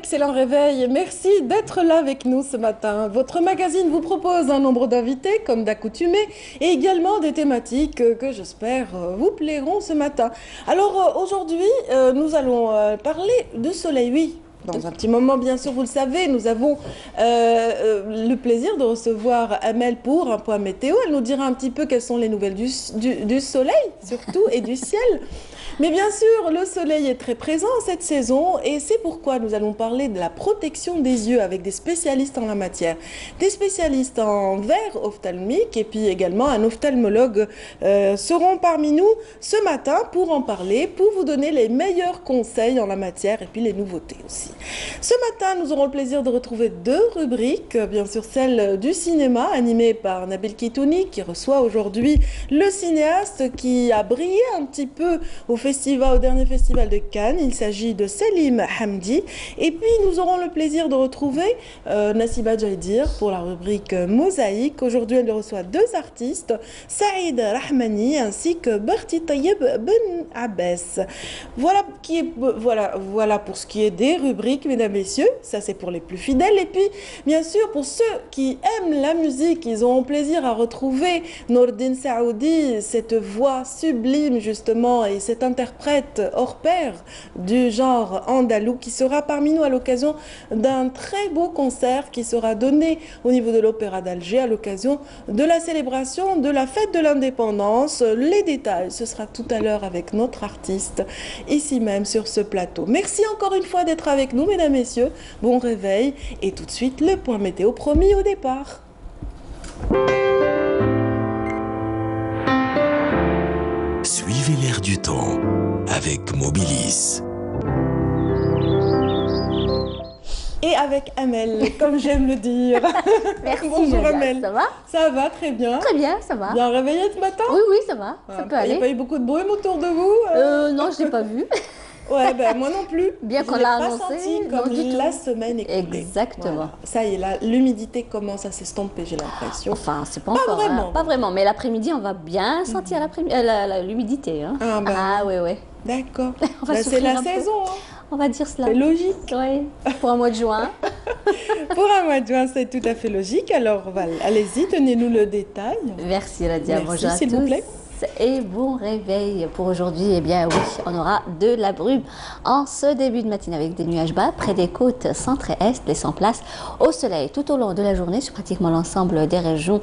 excellent réveil. Merci d'être là avec nous ce matin. Votre magazine vous propose un nombre d'invités, comme d'accoutumé, et également des thématiques que j'espère vous plairont ce matin. Alors aujourd'hui, nous allons parler de soleil, oui. Dans un petit moment, bien sûr, vous le savez, nous avons le plaisir de recevoir Amel pour un point météo. Elle nous dira un petit peu quelles sont les nouvelles du soleil, surtout, et du ciel. Mais bien sûr, le soleil est très présent cette saison et c'est pourquoi nous allons parler de la protection des yeux avec des spécialistes en la matière. Des spécialistes en verre ophtalmique et puis également un ophtalmologue seront parmi nous ce matin pour en parler, pour vous donner les meilleurs conseils en la matière et puis les nouveautés aussi. Ce matin, nous aurons le plaisir de retrouver deux rubriques, bien sûr celle du cinéma animée par Nabil Kitouni qui reçoit aujourd'hui le cinéaste qui a brillé un petit peu au dernier festival de Cannes. Il s'agit de Selim Hamdi. Et puis nous aurons le plaisir de retrouver Nassiba Djaidir pour la rubrique Mosaïque. Aujourd'hui, elle reçoit deux artistes, Saïd Rahmani ainsi que Berti Tayeb Ben Abbas. Voilà pour ce qui est des rubriques, mesdames, messieurs. Ça, c'est pour les plus fidèles. Et puis, bien sûr, pour ceux qui aiment la musique, ils auront plaisir à retrouver Nordin Saoudi, cette voix sublime, justement, et cette interprète hors pair du genre andalou qui sera parmi nous à l'occasion d'un très beau concert qui sera donné au niveau de l'Opéra d'Alger à l'occasion de la célébration de la fête de l'indépendance. Les détails, ce sera tout à l'heure avec notre artiste ici même sur ce plateau. Merci encore une fois d'être avec nous, mesdames, messieurs. Bon réveil et tout de suite le point météo promis au départ. Suivez l'air du temps avec Mobilis. Et avec Amel, comme j'aime le dire. Merci. Bonjour Nadia. Amel. Ça va? Ça va très bien. Très bien, ça va. Bien réveillé ce matin? Oui, oui, ça va. Ça peut Il n'y a aller. pas eu beaucoup de bruit autour de vous? Non, je l'ai pas vu. Ouais, ben moi non plus. Bien Je qu'on l'ai l'a pas annoncé, senti non, comme du tout. la semaine écoulée. Exactement. Voilà. Ça y est, là, l'humidité commence à s'estomper, j'ai l'impression. Enfin, c'est pas Pas encore. vraiment. Pas vraiment. Mais l'après-midi, on va bien sentir l'humidité. Hein. Ah, bah. Ah, oui, oui. D'accord. On va Ben, c'est souffrir la un peu. saison, hein. On va dire cela. C'est logique. Oui, pour un mois de juin. Pour un mois de juin, c'est tout à fait logique. Alors, allez-y, tenez-nous le détail. Merci, Nadia. Merci, Bonjour à s'il tous. vous plaît. Et bon réveil pour aujourd'hui. Eh bien oui, on aura de la brume en ce début de matinée avec des nuages bas près des côtes centre et est, laissant place au soleil tout au long de la journée sur pratiquement l'ensemble des régions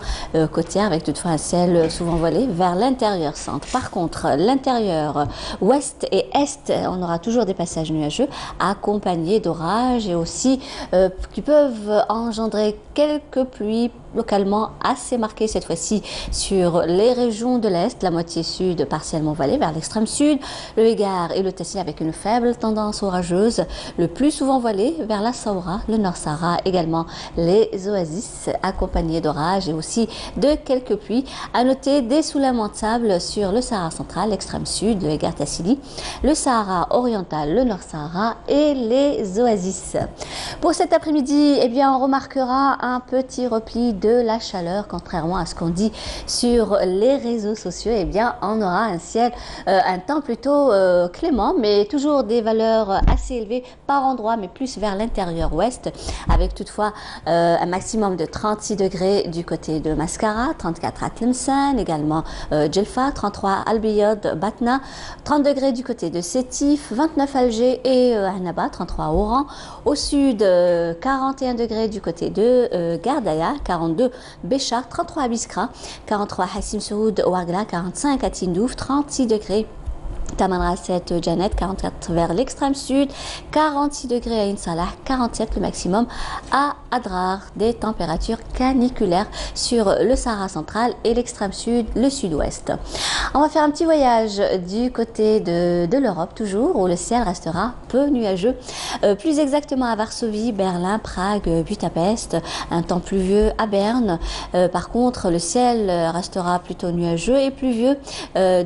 côtières avec toutefois un ciel souvent voilé vers l'intérieur centre. Par contre, l'intérieur ouest et est, on aura toujours des passages nuageux accompagnés d'orages et aussi qui peuvent engendrer quelques pluies localement assez marquées cette fois-ci sur les régions de l'Est, la moitié sud partiellement voilée vers l'extrême sud, le Égard et le Tessin avec une faible tendance orageuse, le plus souvent voilé vers la Saoura, le Nord Sahara également, les oasis accompagnés d'orages et aussi de quelques pluies. À noter des soulèvements de sable sur le Sahara central, l'extrême sud, le Égard Tassili, le Sahara oriental, le Nord Sahara et les oasis. Pour cet après-midi, eh bien, on remarquera un petit repli de la chaleur, contrairement à ce qu'on dit sur les réseaux sociaux. Eh bien, on aura un ciel, un temps plutôt clément, mais toujours des valeurs assez élevées par endroits, mais plus vers l'intérieur ouest, avec toutefois un maximum de 36 degrés du côté de Mascara, 34 à Tlemcen, également Djelfa, 33 Albiyod, Batna, 30 degrés du côté de Sétif, 29 Alger et Annaba, 33 à Oran. Au sud, 41 degrés du côté de Gardaya, 42 Béchar, 33 à Biskra, 43 à Hassim Soud, Ouargla, 45 à Tindouf, 36 degrés. Tamanrasset, Janet, 44 vers l'extrême sud, 46 degrés à Insalah, 47 le maximum à Adrar, des températures caniculaires sur le Sahara central et l'extrême sud, le sud-ouest. On va faire un petit voyage du côté de l'Europe toujours, où le ciel restera peu nuageux, plus exactement à Varsovie, Berlin, Prague, Budapest, un temps pluvieux à Berne. Par contre, le ciel restera plutôt nuageux et pluvieux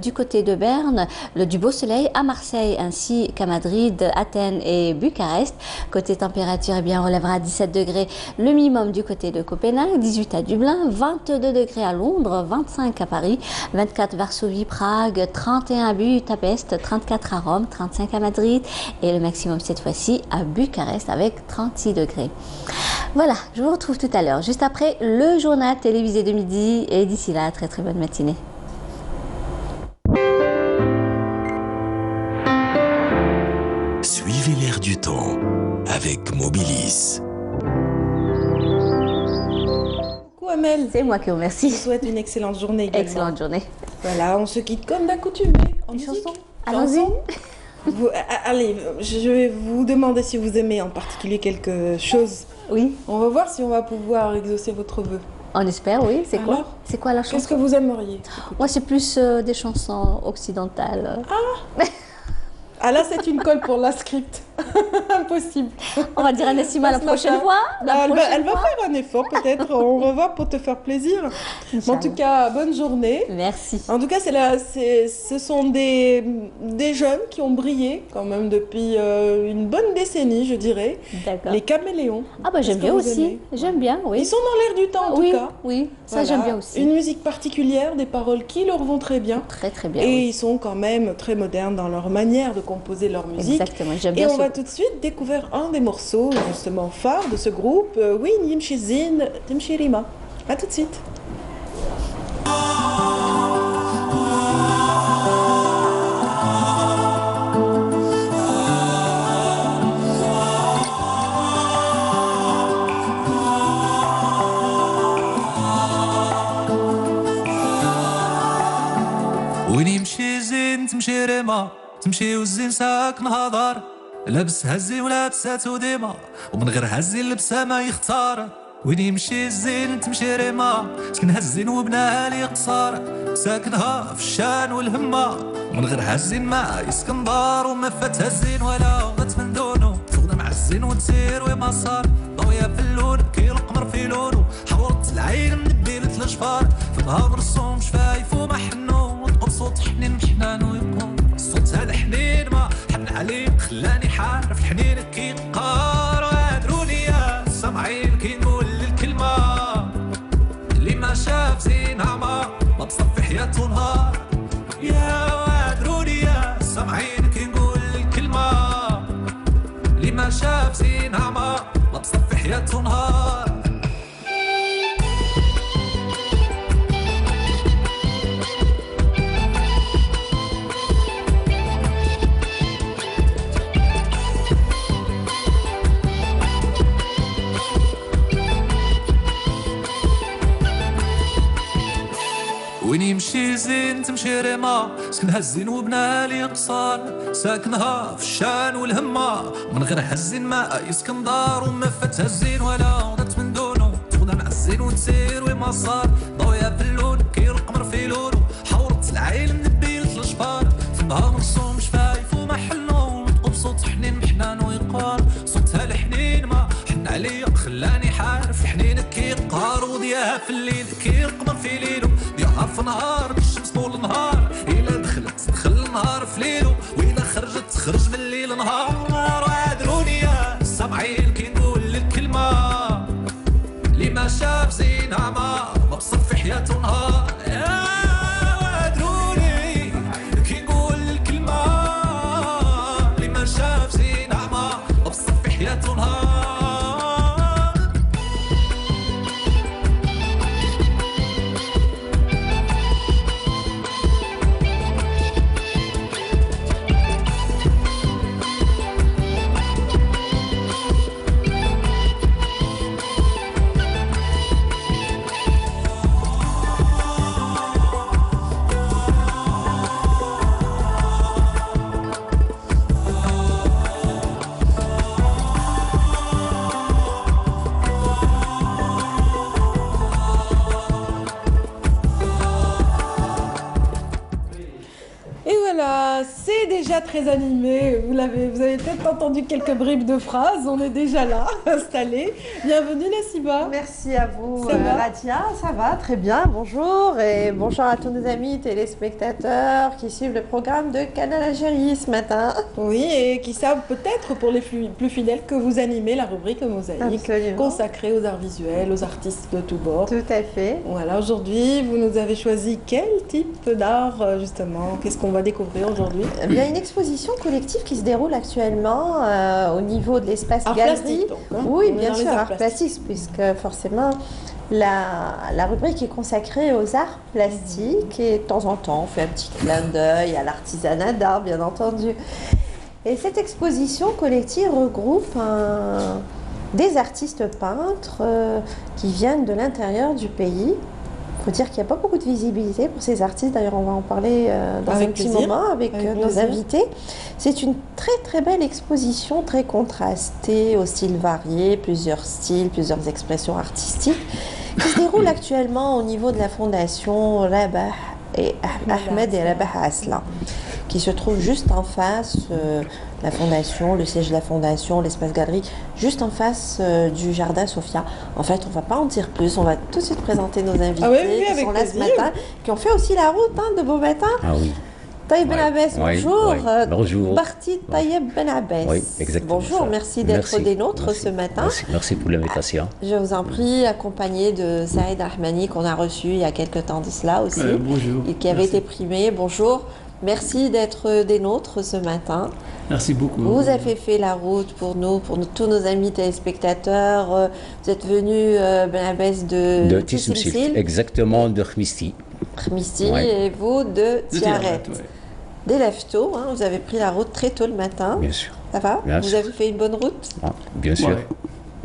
du côté de Berne, du beau soleil à Marseille ainsi qu'à Madrid, Athènes et Bucarest. Côté température, eh bien, on relèvera à 17 degrés le minimum du côté de Copenhague, 18 à Dublin, 22 degrés à Londres, 25 à Paris, 24 Varsovie Séville, Prague, 31 à Budapest, 34 à Rome, 35 à Madrid et le maximum cette fois-ci à Bucarest avec 36 degrés. Voilà, je vous retrouve tout à l'heure, juste après le journal télévisé de midi et d'ici là, très très bonne matinée. Suivez l'air du temps avec Mobilis. Amel. C'est moi qui vous remercie. Je vous souhaite une excellente journée également. Excellente journée. Voilà, on se quitte comme d'accoutumé. En chanson. Allons-y. Allez, je vais vous demander si vous aimez en particulier quelque chose. Oui. On va voir si on va pouvoir exaucer votre vœu. On espère, oui. C'est quoi? C'est quoi la chanson? Qu'est-ce que vous aimeriez? Moi, c'est plus des chansons occidentales. Ah là, c'est une colle pour la script. Impossible. On va dire à Nassima la prochaine fois. Elle va faire un effort peut-être. On va voir pour te faire plaisir. En tout cas, bonne journée. Merci. En tout cas, ce sont des jeunes qui ont brillé quand même depuis une bonne décennie, je dirais. D'accord. Les Caméléons. Ah bah j'aime bien aussi. J'aime bien, oui. Ils sont dans l'air du temps en tout cas. Oui, ça voilà. j'aime bien aussi. Une musique particulière, des paroles qui leur vont très bien. Très très bien. Et oui. ils sont quand même très modernes dans leur manière de composer leur musique. Exactement, j'aime bien. Et on va tout de suite découvrir un des morceaux justement phares de ce groupe, Win Yimshizin Timshirima. A tout de suite. وين يمشي زين تمشي ريما تمشي والزين ساكن هضار لابس هزي ولابساتو ديما ومن غير هزي لبسها ما يختار وين يمشي الزين تمشي ريما سكن هزين وبناها لي قصار ساكنها في الشان والهمة ومن غير هزين ما يسكن دار وما فات هزين ولا غت من دونو تغنى مع الزين وتسير وما صار ضوية في اللون كي القمر في لونو حورت العين من بيلة الجفار في نهار مرسوم شفايف وما حنو وتقول صوت حنين محنان ويقول الصوت هذا حنين ما حن عليه خلاني حارف الحنين كي قار وادروني يا سامعين كي نقول الكلمة اللي ما شاف زينها ما بصفي حياته نهار يا وادروني يا سامعين كي نقول الكلمة اللي ما شاف زينها ما بصفي حياته نهار وين يمشي زين تمشي ريما سكنها الزين وبناها لي قصار ساكنها في الشان والهمة من غير هزين ما يسكن دار وما فاتها الزين ولا غدت من دونو تغنى مع الزين وتسير وما صار ضوية في اللون كي القمر في لونو حورت العين من بيلة الجفار في النهار مرسوم شفايف وما حلو تقول صوت حنين محنان ويقال صوتها الحنين ما حن عليه خلاني حارف حنين كي قار وضياها في الليل كي القمر في ليلو ديالها في نهار بالشمس طول النهار إلا دخلت دخل النهار في ليلو وإلا خرجت تخرج من الليل نهار وادروني يا سامعين كي نقول الكلمة اللي ما شاف زينها ما بصفي حياته نهار وادروني كي نقول الكلمة اللي ما شاف زينها ما بصفي حياته نهار voilà, c'est déjà très animé. Vous avez peut-être entendu quelques bribes de phrases. On est déjà là, installés. Bienvenue Nassiba. Merci à vous, Ça va Radia. Ça va, très bien. Bonjour et bonjour à tous nos amis téléspectateurs qui suivent le programme de Canal Algérie ce matin. Oui, et qui savent peut-être pour les plus fidèles que vous animez la rubrique Mosaïque, Absolument. consacrée aux arts visuels, aux artistes de tous bords. Tout à fait. Voilà, aujourd'hui, vous nous avez choisi quel type d'art, justement? Qu'est-ce qu'on va découvrir aujourd'hui? Il y a une exposition collective qui se déroule actuellement au niveau de l'espace Art galerie. plastique, donc, hein. Oui, On est bien dans les sûr, arts art plastique, puisque forcément la rubrique est consacrée aux arts plastiques et de temps en temps on fait un petit clin d'œil à l'artisanat d'art, bien entendu. Et cette exposition collective regroupe des artistes peintres qui viennent de l'intérieur du pays. Il faut dire qu'il n'y a pas beaucoup de visibilité pour ces artistes. D'ailleurs, on va en parler dans Avec un petit plaisir. moment avec nos plaisir. invités. C'est une très très belle exposition, très contrastée, aux styles variés, plusieurs styles, plusieurs expressions artistiques, qui se déroule actuellement au niveau de la fondation Rabah et Ahmed et Rabah Asla, qui se trouve juste en face la fondation, le siège de la fondation, l'espace galerie, juste en face du jardin Sophia. En fait, on ne va pas en dire plus, on va tout de suite présenter nos invités Ah oui, oui, qui avec sont là plaisir. ce matin, qui ont fait aussi la route de beau matin. Ah oui. Taïeb Ben Ouais. Abbès, Ouais, bonjour. ouais. Bonjour. Barti Taïeb Ben Abbès. Oui, exactement. Bonjour, ça. merci d'être Merci, des nôtres merci, ce matin. Merci pour l'invitation. Je vous en prie, accompagné de Saïd Rahmani qu'on a reçu il y a quelques temps de cela aussi. Bonjour. Et qui avait Merci. été primé. Bonjour. Merci d'être des nôtres ce matin. Merci beaucoup. Vous avez fait la route pour nous, tous nos amis téléspectateurs. Vous êtes venu, Ben Abbès De Tissim Tissimsil, Sil, exactement, de Khmisti. Khmisti, Ouais. et vous de De Tiaret. Tiaret, ouais. Dès lève-tôt, hein, vous avez pris la route très tôt le matin. Bien sûr. Ça va? Bien Vous sûr. avez fait une bonne route? Ah, bien sûr. Ouais.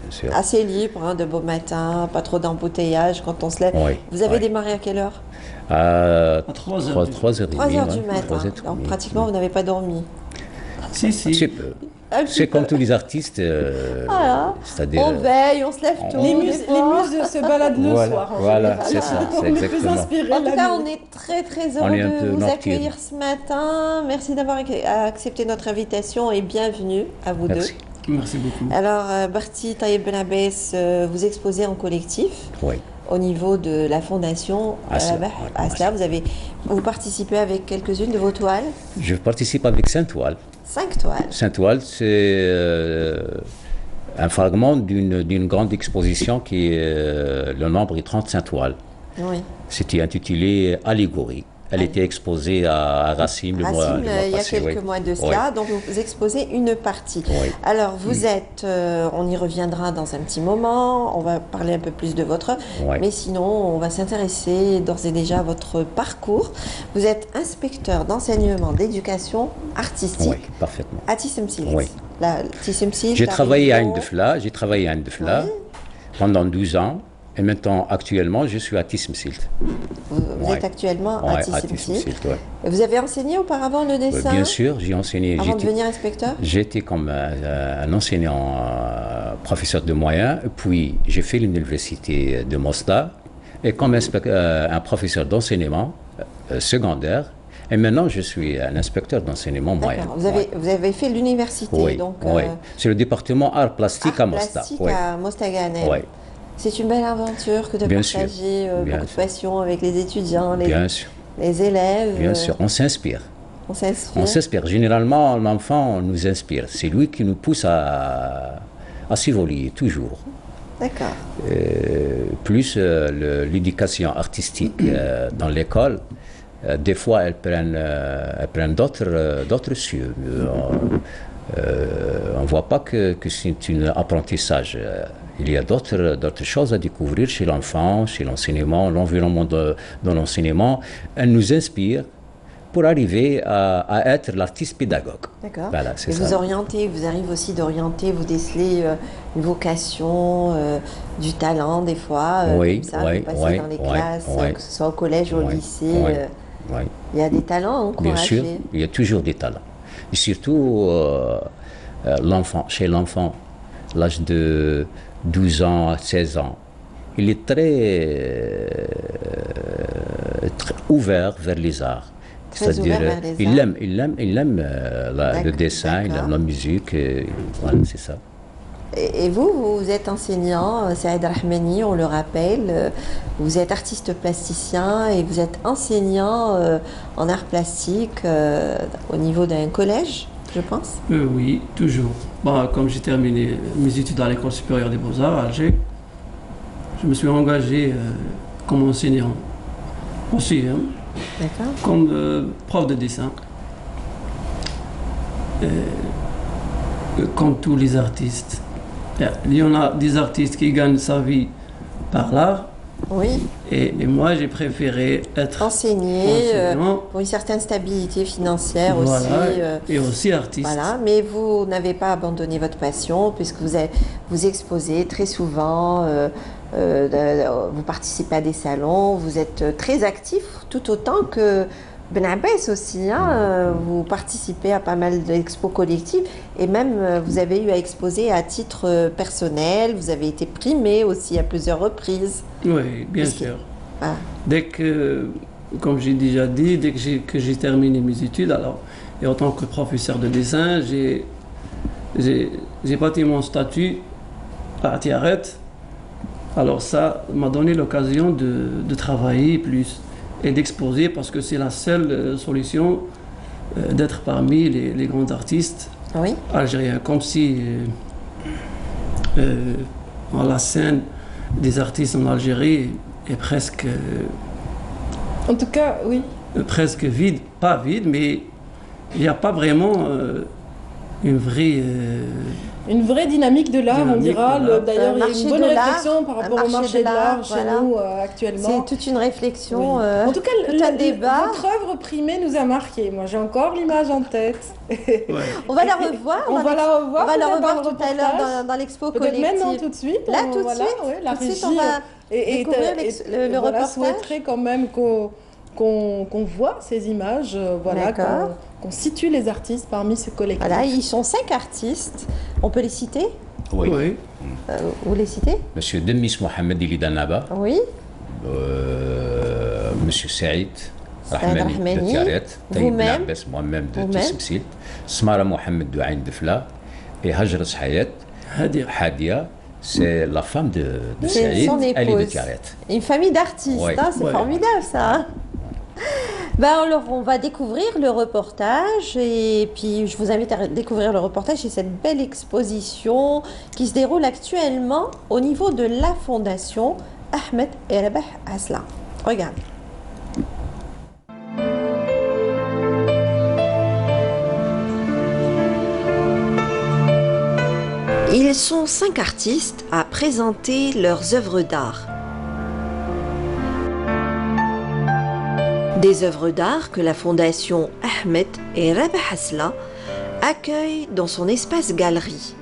Bien sûr. Assez libre, hein, de beau matin, pas trop d'embouteillage quand on se lève. Ouais, Vous avez ouais. démarré à quelle heure? À 3 heures. 3h30. 3 heures du matin. Donc pratiquement, vous n'avez pas dormi. Si, Un si. petit peu. Un petit C'est peu. comme tous les artistes, Voilà. c'est-à-dire... On veille, on se lève tôt. Les des muses fois. se baladent le Voilà, soir. En voilà, général. c'est ça, c'est On est plus exactement. inspirés En tout la cas, nuit. on est très très On heureux est un peu de vous nocturne. accueillir ce matin. Merci d'avoir accepté notre invitation et bienvenue à vous Merci. Merci beaucoup. deux. Alors, Barti Taïeb Ben Abbès, vous exposez en collectif Oui. au niveau de la fondation Asla, Rabah ouais, Asla. Vous participez avec quelques-unes de vos toiles. Je participe avec Saint-Oile. 5 toiles. Saint-Oile, c'est un fragment d'une grande exposition qui est, le nombre est 35 toiles. Oui. C'était intitulé Allégorie. Elle était exposée à Racine le mois, Racine, le mois il y a passé, quelques oui. mois de Oui. cela, donc vous exposez une partie. Oui. Alors vous êtes, on y reviendra dans un petit moment, on va parler un peu plus de votre œuvre, Oui. mais sinon on va s'intéresser d'ores et déjà à votre parcours. Vous êtes inspecteur d'enseignement d'éducation artistique Oui, parfaitement. à Tissemsil. Oui. Tissemsil, J'ai la travaillé à région- Indefla, Oui. pendant 12 ans. Et maintenant, actuellement, je suis à Tissemsilt. Vous Ouais. êtes actuellement Ouais, à à Tissemsil. Tissemsilt, ouais. Vous avez enseigné auparavant le dessin Bien sûr, j'ai enseigné. avant de devenir inspecteur? J'étais comme un enseignant, professeur de moyens, puis j'ai fait l'université de Mostar, et comme un professeur d'enseignement secondaire, et maintenant je suis un inspecteur d'enseignement moyen. D'accord. Ouais. Vous avez fait l'université, Oui, donc oui. C'est le département art plastique à art Mostar. plastique Oui. à Mostaganem. Oui. C'est une belle aventure que de Bien sûr. partager Bien beaucoup de sûr. passion avec les étudiants, Bien sûr, les élèves. bien sûr, on s'inspire. On s'inspire. On s'inspire. Généralement, l'enfant nous inspire. C'est lui qui nous pousse à s'évoluer, toujours. D'accord. Plus l'éducation artistique dans l'école, des fois, elles prennent d'autres cieux. On ne voit pas que c'est un apprentissage. Il y a d'autres choses à découvrir chez l'enfant, chez l'enseignement, l'environnement de l'enseignement. Elle nous inspire pour arriver à être l'artiste pédagogue. D'accord. Voilà, c'est Et ça. vous orientez, vous arrivez aussi d'orienter, vous décelez une vocation, du talent des fois, Oui, comme ça, oui, vous passez oui, dans les oui, classes, oui. que ce soit au collège ou au Oui, lycée. oui, oui. Il y a des talents à encourager. Bien sûr, il y a toujours des talents. Et surtout, chez l'enfant, l'âge de 12 ans à 16 ans, il est très ouvert vers les arts. Très C'est-à-dire, ouvert vers les il arts. aime, le D'accord, dessin, il aime d'accord. la musique, et voilà, c'est ça. Et vous êtes enseignant, Saïd Rahmani, on le rappelle, vous êtes artiste plasticien et vous êtes enseignant en arts plastiques au niveau d'un collège, je pense. Oui, toujours. Bon, comme j'ai terminé mes études à l'École supérieure des beaux-arts à Alger, je me suis engagé comme enseignant aussi, hein, D'accord. comme prof de dessin. Comme tous les artistes. Il y en a des artistes qui gagnent sa vie par l'art, Oui, et moi j'ai préféré être enseigner enseignant, pour une certaine stabilité financière aussi. voilà, et aussi artiste. Voilà, mais vous n'avez pas abandonné votre passion puisque vous exposez très souvent, vous participez à des salons, vous êtes très actif tout autant que Ben Abbas aussi. Hein, vous participez à pas mal d'expos collectives et même vous avez eu à exposer à titre personnel, vous avez été primé aussi à plusieurs reprises. Oui, bien Parce que- sûr. Ah, Dès que, comme j'ai déjà dit, dès que j'ai terminé mes études, alors, et en tant que professeur de dessin, j'ai bâti mon statut à Tiaret. Alors ça m'a donné l'occasion de travailler plus et d'exposer parce que c'est la seule solution d'être parmi les grands artistes oui, algériens. Comme si la scène des artistes en Algérie est En tout cas, oui. presque vide, pas vide, mais il n'y a pas vraiment une vraie... Une vraie dynamique de l'art, on Dynamique dira. de l'art. D'ailleurs, il y a Marché une bonne de l'art, réflexion par un rapport au marché de l'art chez voilà. nous actuellement. C'est toute une réflexion, Oui. En tout cas, tout un débat. votre œuvre primée nous a marqué. Moi, j'ai encore l'image en tête. Ouais. On va la revoir. On va la revoir. On va la peut-être revoir dans le tout à l'heure reportage. dans l'expo Peut-être collective. maintenant, tout de suite. Là, tout de voilà, suite. ouais, la Tout de régie suite, on va découvrir le voilà, reportage. souhaiterait quand même qu'on voit ces images, voilà, D'accord. qu'on situe les artistes parmi ce collectif. Voilà, ils sont 5 artistes. On peut les citer? Oui. Oui. Vous les citez? Monsieur Demis Mohamed Ilidanaba, Oui. Monsieur Saïd Saïd Rahmani Rahmani. de Tiaret, Taïb Vous-même. Nabes moi-même de Vous-même. Tissimsilt, Smara Mohamed de Ain Defla et Hajras Hayat Hadia, c'est la femme de C'est Saïd, son elle est de épouse. Tiaret. Une famille d'artistes, Ouais. hein, c'est Ouais. formidable ça. Hein. Ben alors, on va découvrir le reportage et puis je vous invite à découvrir le reportage et cette belle exposition qui se déroule actuellement au niveau de la fondation Ahmed et Rabah Asla. Regarde. Ils sont 5 artistes à présenter leurs œuvres d'art. Des œuvres d'art que la fondation Ahmed et Rabah Asla accueille dans son espace galerie.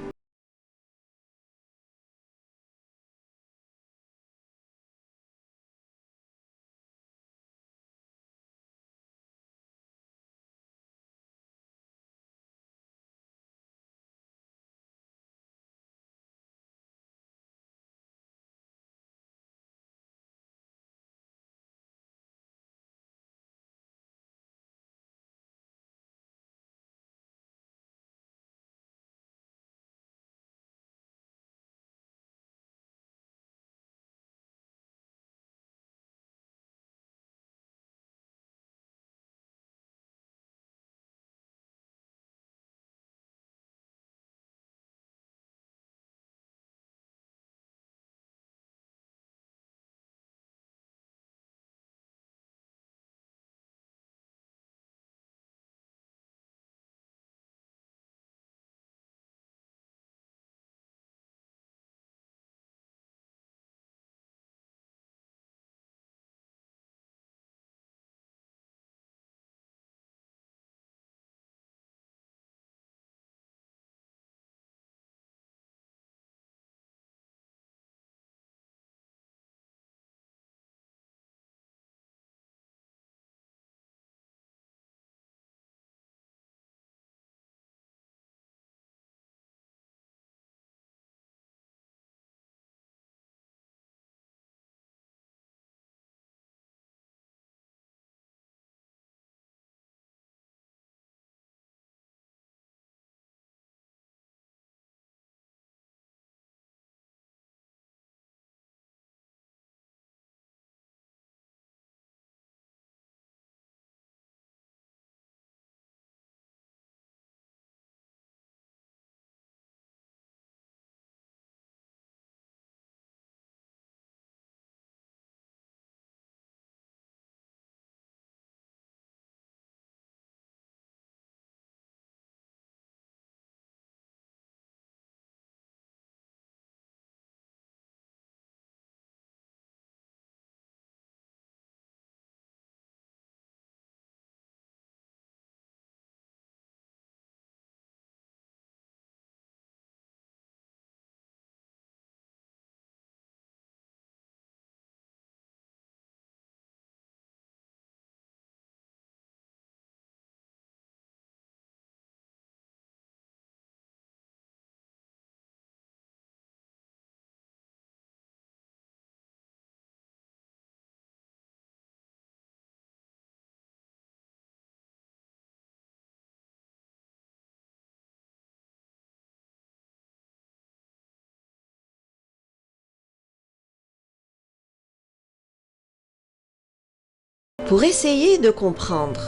pour essayer de comprendre.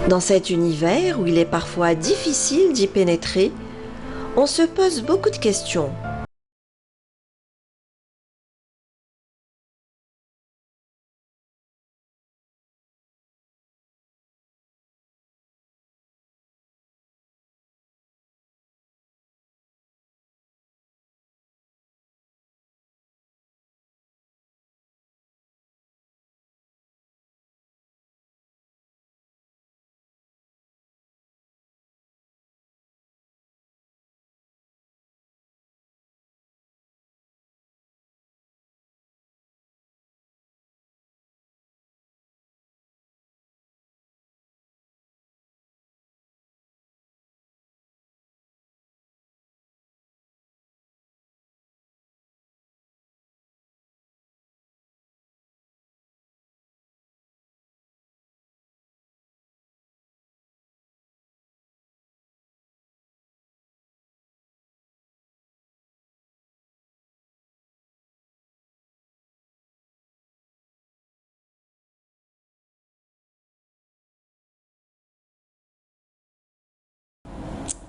Dans cet univers où il est parfois difficile d'y pénétrer, on se pose beaucoup de questions.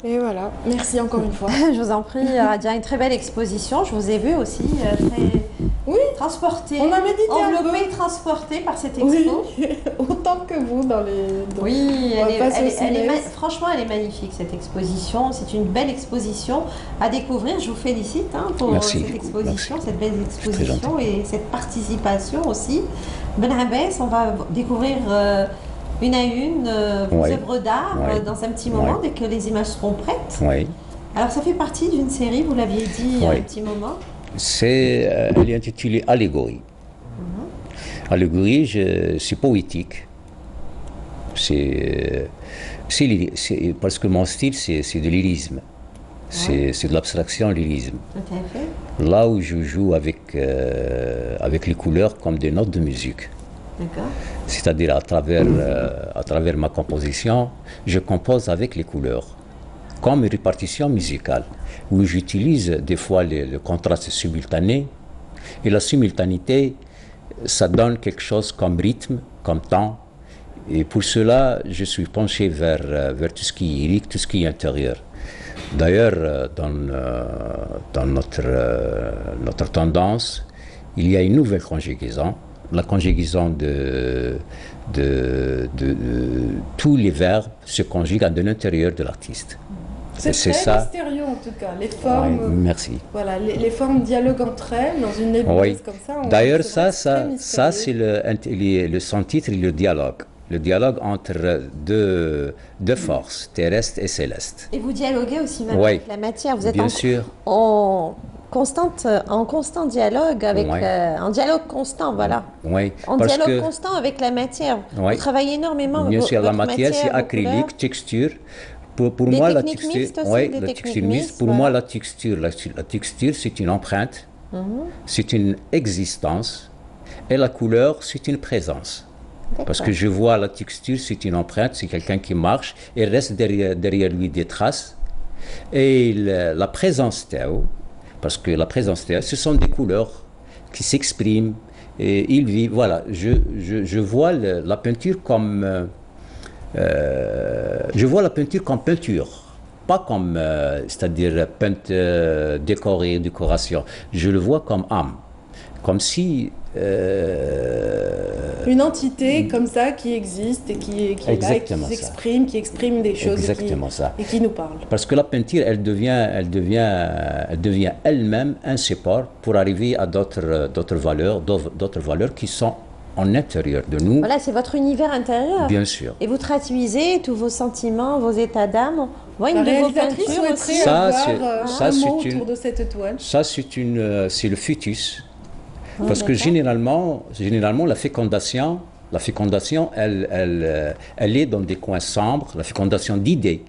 Et voilà, merci encore une fois. Je vous en prie, Radia, une très belle exposition. Je vous ai vu aussi très transporté, On a médité enveloppé, transporté par cette expo. Oui, autant que vous dans les... Oui, franchement, elle est magnifique cette exposition. C'est une belle exposition à découvrir. Je vous félicite pour cette exposition, cette belle exposition et cette participation aussi. Ben Abbas, on va découvrir une à une vos œuvres d'art dans un petit moment, dès que les images seront prêtes. Oui. Alors ça fait partie d'une série, vous l'aviez dit il y a un petit moment. Elle est intitulée Allégorie. Allégorie, c'est poétique. C'est parce que mon style, c'est de lyrisme. C'est de l'abstraction, lyrisme. Tout à fait. Là où je joue avec les couleurs comme des notes de musique. C'est-à-dire à travers ma composition, je compose avec les couleurs, comme une répartition musicale, où j'utilise des fois le contraste simultané, et la simultanéité, ça donne quelque chose comme rythme, comme temps, et pour cela, je suis penché vers tout ce qui est lyrique, tout ce qui est intérieur. D'ailleurs, dans notre tendance, il y a une nouvelle conjugaison, la conjugaison de tous les verbes se conjuguent de l'intérieur de l'artiste. C'est très mystérieux en tout cas, les formes. Oui, merci. Voilà, les formes dialoguent entre elles dans une nébuleuse comme ça. D'ailleurs, ça c'est son titre, le dialogue. Le dialogue entre deux forces, terrestres et célestes. Et vous dialoguez aussi même avec la matière. Vous êtes en constant dialogue avec en dialogue constant, voilà. Oui. En dialogue constant avec la matière. Vous travaillez énormément. Bien sûr, la matière c'est acrylique, texture. Pour moi, la texture, la texture, c'est une empreinte, c'est une existence, et la couleur, c'est une présence. Parce que je vois la texture, c'est une empreinte, c'est quelqu'un qui marche, et reste derrière lui des traces. Et la présence Théo, parce que la présence Théo, ce sont des couleurs qui s'expriment, et ils vivent. Voilà, je vois la peinture comme... je vois la peinture comme peinture, pas comme, c'est-à-dire décorée, décoration. Je le vois comme âme, comme si... une entité comme ça qui existe et qui est là, et qui s'exprime, qui exprime des choses et qui nous parle. Parce que la peinture, elle devient elle-même un support pour arriver à d'autres valeurs qui sont en intérieur de nous. Voilà, c'est votre univers intérieur. Bien sûr. Et vous traduisez tous vos sentiments, vos états d'âme. On voit une de vos peintures aussi. Un mot autour de cette toile. Ça, c'est le fœtus. Parce que généralement, la fécondation, elle est dans des coins sombres, la fécondation d'idées.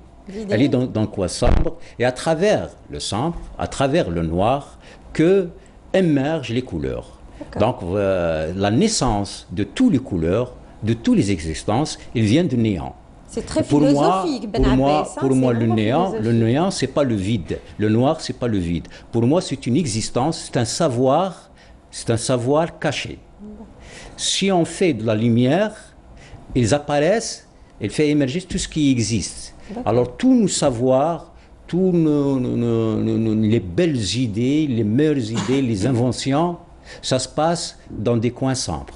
Elle est dans le coin sombre, et à travers le sombre, à travers le noir, que émergent les couleurs. Donc, la naissance de toutes les couleurs, de toutes les existences, ils viennent du néant. C'est très philosophique, pour moi, le néant, c'est pas le vide. Le noir, c'est pas le vide. Pour moi, c'est une existence, c'est un savoir caché. Si on fait de la lumière, ils apparaissent, il fait émerger tout ce qui existe. Alors tous nos savoirs, tous les belles idées, les meilleures idées, les inventions, ça se passe dans des coins sombres.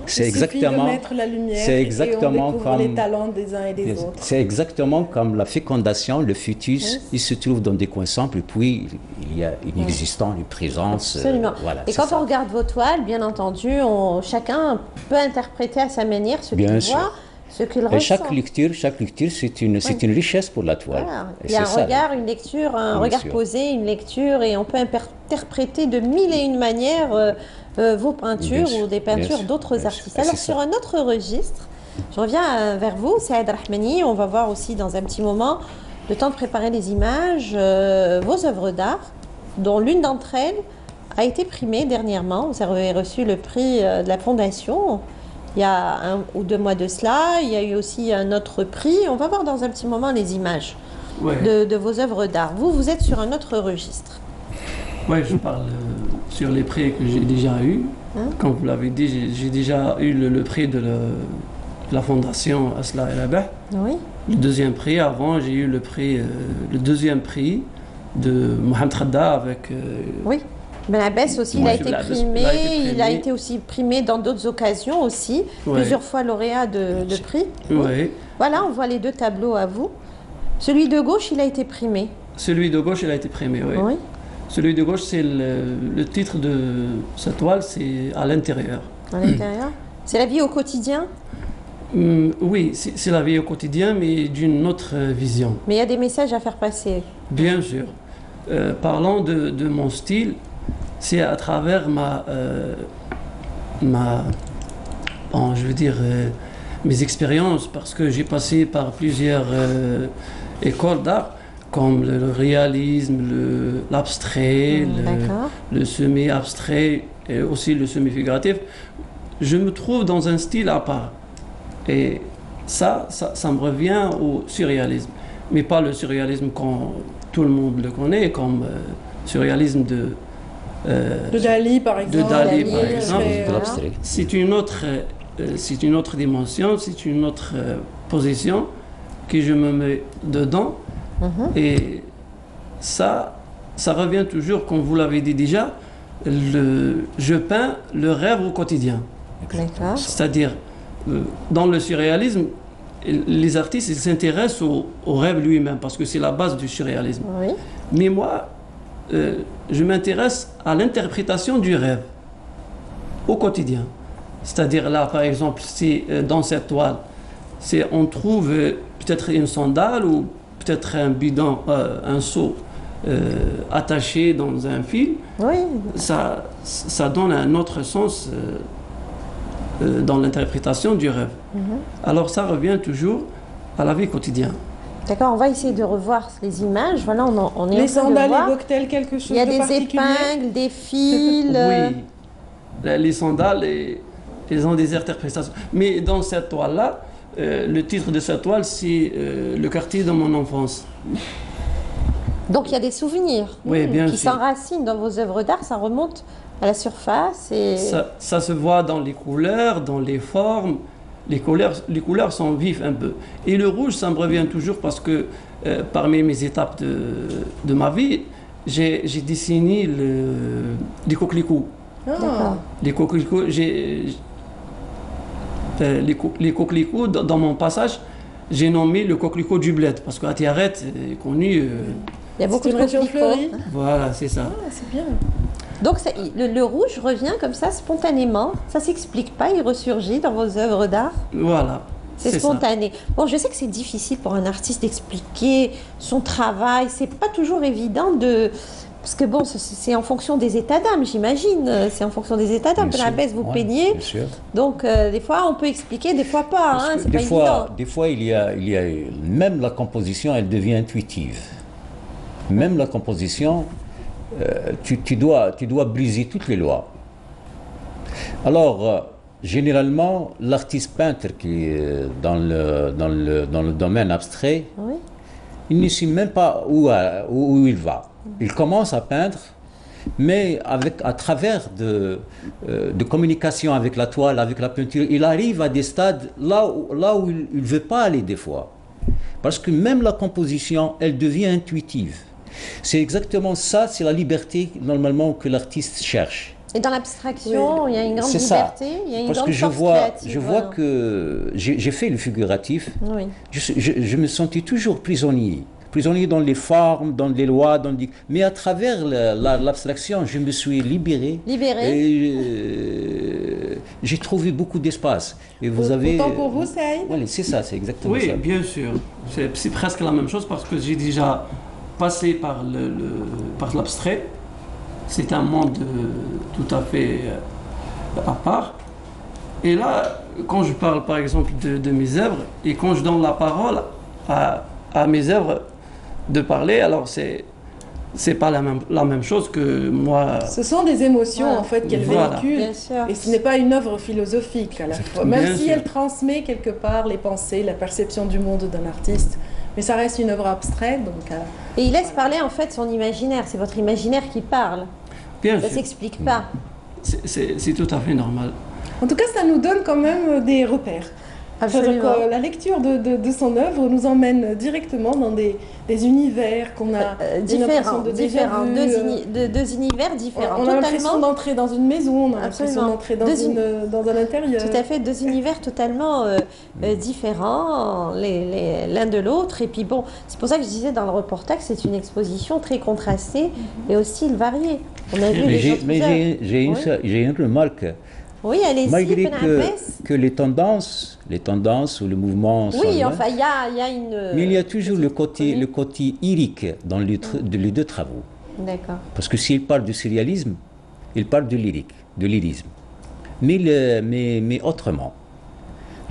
C'est exactement, de mettre la lumière c'est exactement et on découvre comme les talents des uns et des autres. C'est exactement comme la fécondation, le fœtus, il se trouve dans des coins sombres et puis il y a une existence, une présence. Absolument. Voilà, et quand ça. on regarde vos toiles, bien entendu, chacun peut interpréter à sa manière ce qu'il Bien sûr. voit, ce qu'il Et ressent. chaque lecture, c'est une richesse pour la toile. Voilà. Et Il y a un c'est ça. regard, une lecture, un Bien regard sûr. posé, une lecture, et on peut interpréter de mille et une manières vos peintures Bien sûr, ou des bien peintures sûr, d'autres bien artistes. sûr. Ah, Alors c'est sur ça. un autre registre, je reviens vers vous, Saad Rahmani, on va voir aussi dans un petit moment, le temps de préparer les images, vos œuvres d'art, dont l'une d'entre elles a été primée dernièrement. Vous avez reçu le prix de la Fondation il y a 1 ou 2 mois de cela. Il y a eu aussi un autre prix. On va voir dans un petit moment les images Ouais. de vos œuvres d'art. Vous êtes sur un autre registre. Oui, je parle sur les prix que j'ai déjà eus. Comme vous l'avez dit, j'ai déjà eu le prix de la Fondation Asla El Abah. Oui. Le deuxième prix, avant, j'ai eu le deuxième prix de Mohamed Khadda avec. Oui. Benabès aussi, il Moi, a je été l'ai- primé. il a été Il a primé. été aussi primé dans d'autres occasions aussi. Ouais. Plusieurs fois lauréat de prix. Ouais. Voilà, on voit les deux tableaux à vous. Celui de gauche, il a été primé. Celui de gauche, il a été primé, oui. Oui. Celui de gauche, c'est le titre de sa toile, c'est à l'intérieur. À l'intérieur. C'est la vie au quotidien, Oui, c'est la vie au quotidien, mais d'une autre vision. mais il y a des messages à faire passer. Bien sûr. Parlant de mon style, c'est à travers je veux dire, mes expériences, parce que j'ai passé par plusieurs écoles d'art, comme le réalisme, l'abstrait, D'accord. le semi-abstrait et aussi le semi-figuratif. Je me trouve dans un style à part. Et ça me revient au surréalisme. Mais pas le surréalisme quand tout le monde le connaît, comme surréalisme De Dali, par exemple. Dali, par Dali, exemple. De l'abstrait. c'est une autre dimension, c'est une autre position que je me mets dedans. Et ça revient toujours, comme vous l'avez dit déjà, je peins le rêve au quotidien. D'accord. C'est-à-dire, dans le surréalisme, les artistes ils s'intéressent au rêve lui-même, parce que c'est la base du surréalisme. Oui. Mais moi, je m'intéresse à l'interprétation du rêve au quotidien. C'est-à-dire là, par exemple, si dans cette toile, on trouve peut-être une sandale ou peut-être un bidon, un seau attaché dans un fil, Oui. ça donne un autre sens dans l'interprétation du rêve. Alors ça revient toujours à la vie quotidienne. D'accord, on va essayer de revoir les images. Voilà, on est Les en train de sandales voir. évoquent-elles quelque chose Il y a de des particulier? épingles, des fils. Oui, les sandales, elles ont des interprétations. Mais dans cette toile-là, le titre de cette toile, c'est Le quartier de mon enfance. Donc il y a des souvenirs Oui, bien qui sûr. s'enracinent dans vos œuvres d'art, ça remonte à la surface. Et... Ça se voit dans les couleurs, dans les formes. Les couleurs sont vives un peu. Et le rouge, ça me revient toujours parce que parmi mes étapes de ma vie, j'ai dessiné les coquelicots. D'accord. Les coquelicots, les coquelicots, dans mon passage, j'ai nommé le coquelicot du bled, parce qu'à Tiaret est connu. Il y a beaucoup C'est de une région coquelicots. fleurie. Voilà, c'est ça. Ah, c'est bien. Donc le rouge revient comme ça spontanément, ça s'explique pas, il ressurgit dans vos œuvres d'art. Voilà. C'est ça. spontané. Bon, je sais que c'est difficile pour un artiste d'expliquer son travail, c'est pas toujours évident de... Parce que bon, c'est en fonction des états d'âme, j'imagine. C'est en fonction des états d'âme. Bien À la sûr, baisse, vous ouais, peignez. bien sûr. Donc, des fois, on peut expliquer, des fois pas. Parce Hein, que c'est pas des fois, il y a même la composition, elle devient intuitive. Même la composition, tu dois briser toutes les lois. Alors, généralement, l'artiste peintre qui est dans le domaine abstrait, Oui. il ne sait même pas où il va. Il commence à peindre mais à travers de communication avec la toile, avec la peinture, il arrive à des stades là où il ne veut pas aller des fois. Parce que même la composition, elle devient intuitive. C'est exactement ça, c'est la liberté normalement que l'artiste cherche. Et dans l'abstraction, il y a une grande C'est liberté, ça. il y a une Parce grande que je force vois créative. que j'ai fait le figuratif. Oui. Je me sentais toujours prisonnier dans les formes, dans les lois, mais à travers l'abstraction, je me suis libéré. Et j'ai trouvé beaucoup d'espace. Et vous avez... Autant pour vous, Saïd? Voilà, c'est ça, c'est exactement ça. Oui, bien sûr. C'est presque la même chose parce que j'ai déjà passé par l'abstrait. C'est un monde tout à fait à part. Et là, quand je parle par exemple de mes œuvres et quand je donne la parole à mes œuvres de parler, alors c'est pas la même chose que moi. Ce sont des émotions Voilà. en fait qu'elle Voilà. véhicule. Bien sûr. Et ce n'est pas une œuvre philosophique à la fois. Même Bien si sûr. elle transmet quelque part les pensées, la perception du monde d'un artiste. Mais ça reste une œuvre abstraite. Donc, Et il laisse parler en fait son imaginaire, c'est votre imaginaire qui parle. Bien Ça sûr. s'explique pas. C'est tout à fait normal. en tout cas, ça nous donne quand même des repères. Absolument. Donc, la lecture de son œuvre nous emmène directement dans des univers qu'on a une impression de déjà différents, vu, deux univers différents, on a l'impression totalement. d'entrer dans une maison, on a l'impression Absolument. d'entrer dans un intérieur. Tout à fait, deux univers totalement différents l'un de l'autre. Et puis bon, c'est pour ça que je disais dans le reportage, c'est une exposition très contrastée et au style varié. On a vu Mais les autres œuvres. j'ai une remarque. Oui, allez-y, Malgré Ben Abbas. que les tendances ou le mouvement sont Oui, là, enfin, il y a une... mais il y a toujours le côté Oui. lyrique dans les deux travaux. D'accord. Parce que s'il parle de surréalisme, il parle de lyrique, de lyrisme. Mais autrement.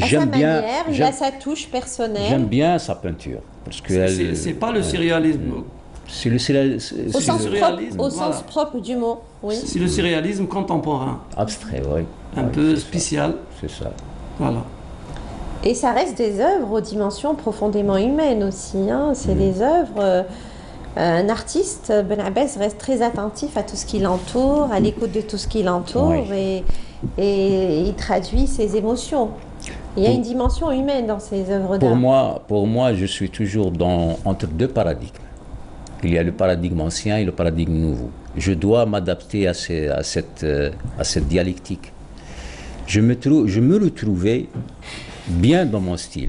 À sa manière, il a sa touche J'aime personnelle. bien sa peinture. Parce que C'est pas le surréalisme. c'est le surréalisme Au sens surréalisme, propre, au voilà. sens propre du mot, oui. C'est le surréalisme contemporain, abstrait, oui. un Ouais, peu c'est ça, spécial. C'est ça. Voilà. Et ça reste des œuvres aux dimensions profondément humaines aussi. Hein. C'est des œuvres. Un artiste, Ben Abbas, reste très attentif à tout ce qui l'entoure, à l'écoute de tout ce qui l'entoure et il traduit ses émotions. Il y a une dimension humaine dans ces œuvres d'art. Pour moi, je suis toujours entre deux paradigmes. Il y a le paradigme ancien et le paradigme nouveau. Je dois m'adapter à cette dialectique. Je me retrouvais bien dans mon style.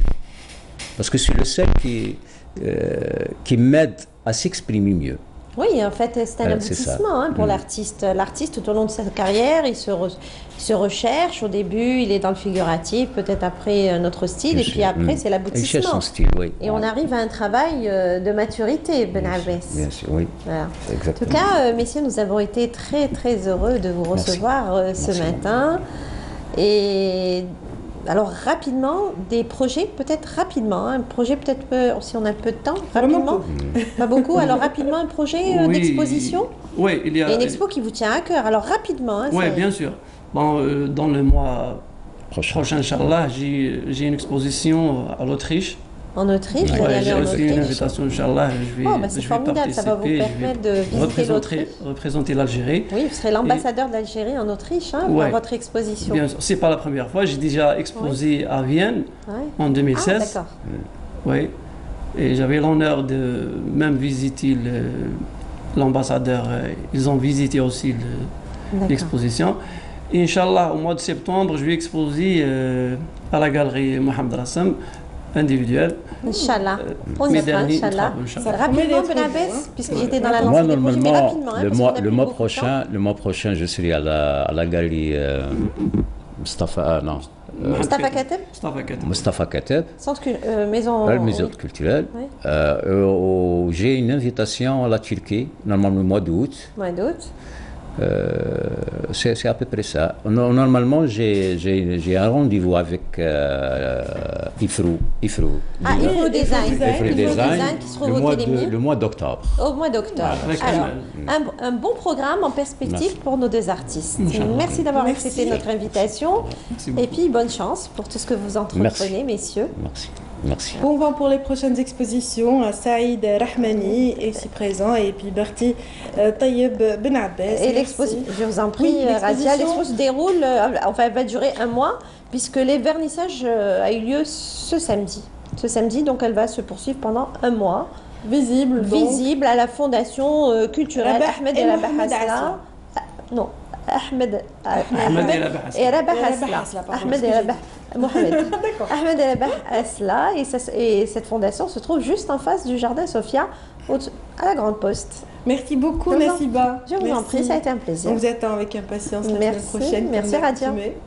Parce que c'est le seul qui m'aide à s'exprimer mieux. Oui, en fait, c'est un C'est ça. aboutissement hein, pour l'artiste. L'artiste, tout au long de sa carrière, il se recherche. Au début, il est dans le figuratif, peut-être après un autre style, et puis après, c'est Il cherche l'aboutissement. son style, oui. Et on arrive à un travail de maturité, Ben Abbas. Bien sûr, oui. Voilà. En Exactement. tout cas, messieurs, nous avons été très très heureux de vous Merci. recevoir ce Merci. matin. Et alors rapidement, des projets, peut-être rapidement, un projet peut-être si on a un peu de temps, rapidement. Pas beaucoup. Alors rapidement, un projet Oui. d'exposition. Oui, il y Il y a. a une expo qui vous tient à cœur. Alors rapidement. Hein, Oui, c'est- bien sûr. Bon, dans le mois Prochain. prochain, Inch'Allah, j'ai une exposition à l'Autriche. En Autriche, vous allez Ouais, aller j'ai en reçu une Autriche. invitation, Inch'Allah. Oh, bah, c'est je vais formidable, ça va vous participer, je vais permettre de visiter l'Autriche. représenter l'Algérie. Oui, vous serez l'ambassadeur de l'Algérie en Autriche hein, Ouais. pour votre exposition. Bien sûr, c'est pas la première fois. J'ai déjà exposé à Vienne Ouais. en Ah, 2016. d'accord. Oui. Et j'avais l'honneur de même visiter l'ambassadeur. Ils ont visité aussi D'accord. l'exposition. Et Inch'Allah, au mois de septembre, je vais exposer à la galerie Mohamed Rassam, individuelle. Inch'Allah. On y mes sera, derniers Inch'Allah. travaux, Inch'Allah. Rapidement, promet d'être Ben beau, Abbas, hein. puisque j'étais dans la Moi, lancée des projets, mais normalement, rapidement, hein, le parce mois, qu'on a le plus mois beaucoup de temps. prochain, je serai à la galerie Mustafa, Mustafa Kateb, Mustafa Kateb. Mustafa Kateb, maison. à la maison oui. culturelle. Oui. J'ai une invitation à la Turquie, normalement le mois d'août. Mois d'août. C'est à peu près ça. Normalement, j'ai un rendez-vous avec Ifrou. Ah, Ifrou Design. Ifrou Design, qui se trouve au Télémy. le mois d'octobre. Au mois d'octobre. Avec Alors, Kamel. un bon programme en perspective Merci. pour nos deux artistes. Inch'Allah. Merci d'avoir Merci. accepté notre invitation. Merci Et beaucoup. puis, bonne chance pour tout ce que vous entreprenez, messieurs. Merci. Merci. Bon vent pour les prochaines expositions à Saïd Rahmani, ici présent, et puis Berti Taïeb Ben Abbas. Et l'exposition, je vous en prie, Oui, Radia, l'exposition se déroule, enfin, elle va durer un mois, puisque les vernissages a eu lieu ce samedi. Ce samedi, donc elle va se poursuivre pendant un mois. Visible, donc. Visible à la Fondation culturelle Rabah Ahmed et El Rabah Mohamed Hasla. Asla. Non, Ahmed El Rabah Hasla. et Rabah Rabah Hasla. Hasla, pardon, Ahmed El Rabah Mohamed. D'accord. Ahmed El Rabah Hasla. Et cette fondation se trouve juste en face du jardin Sophia, à la Grande Poste. Merci beaucoup, Je vous en- Nassiba. Je vous en prie, ça a été un plaisir. On vous attend avec impatience la Merci, semaine prochaine. merci, comme Radia. d'accoutumé.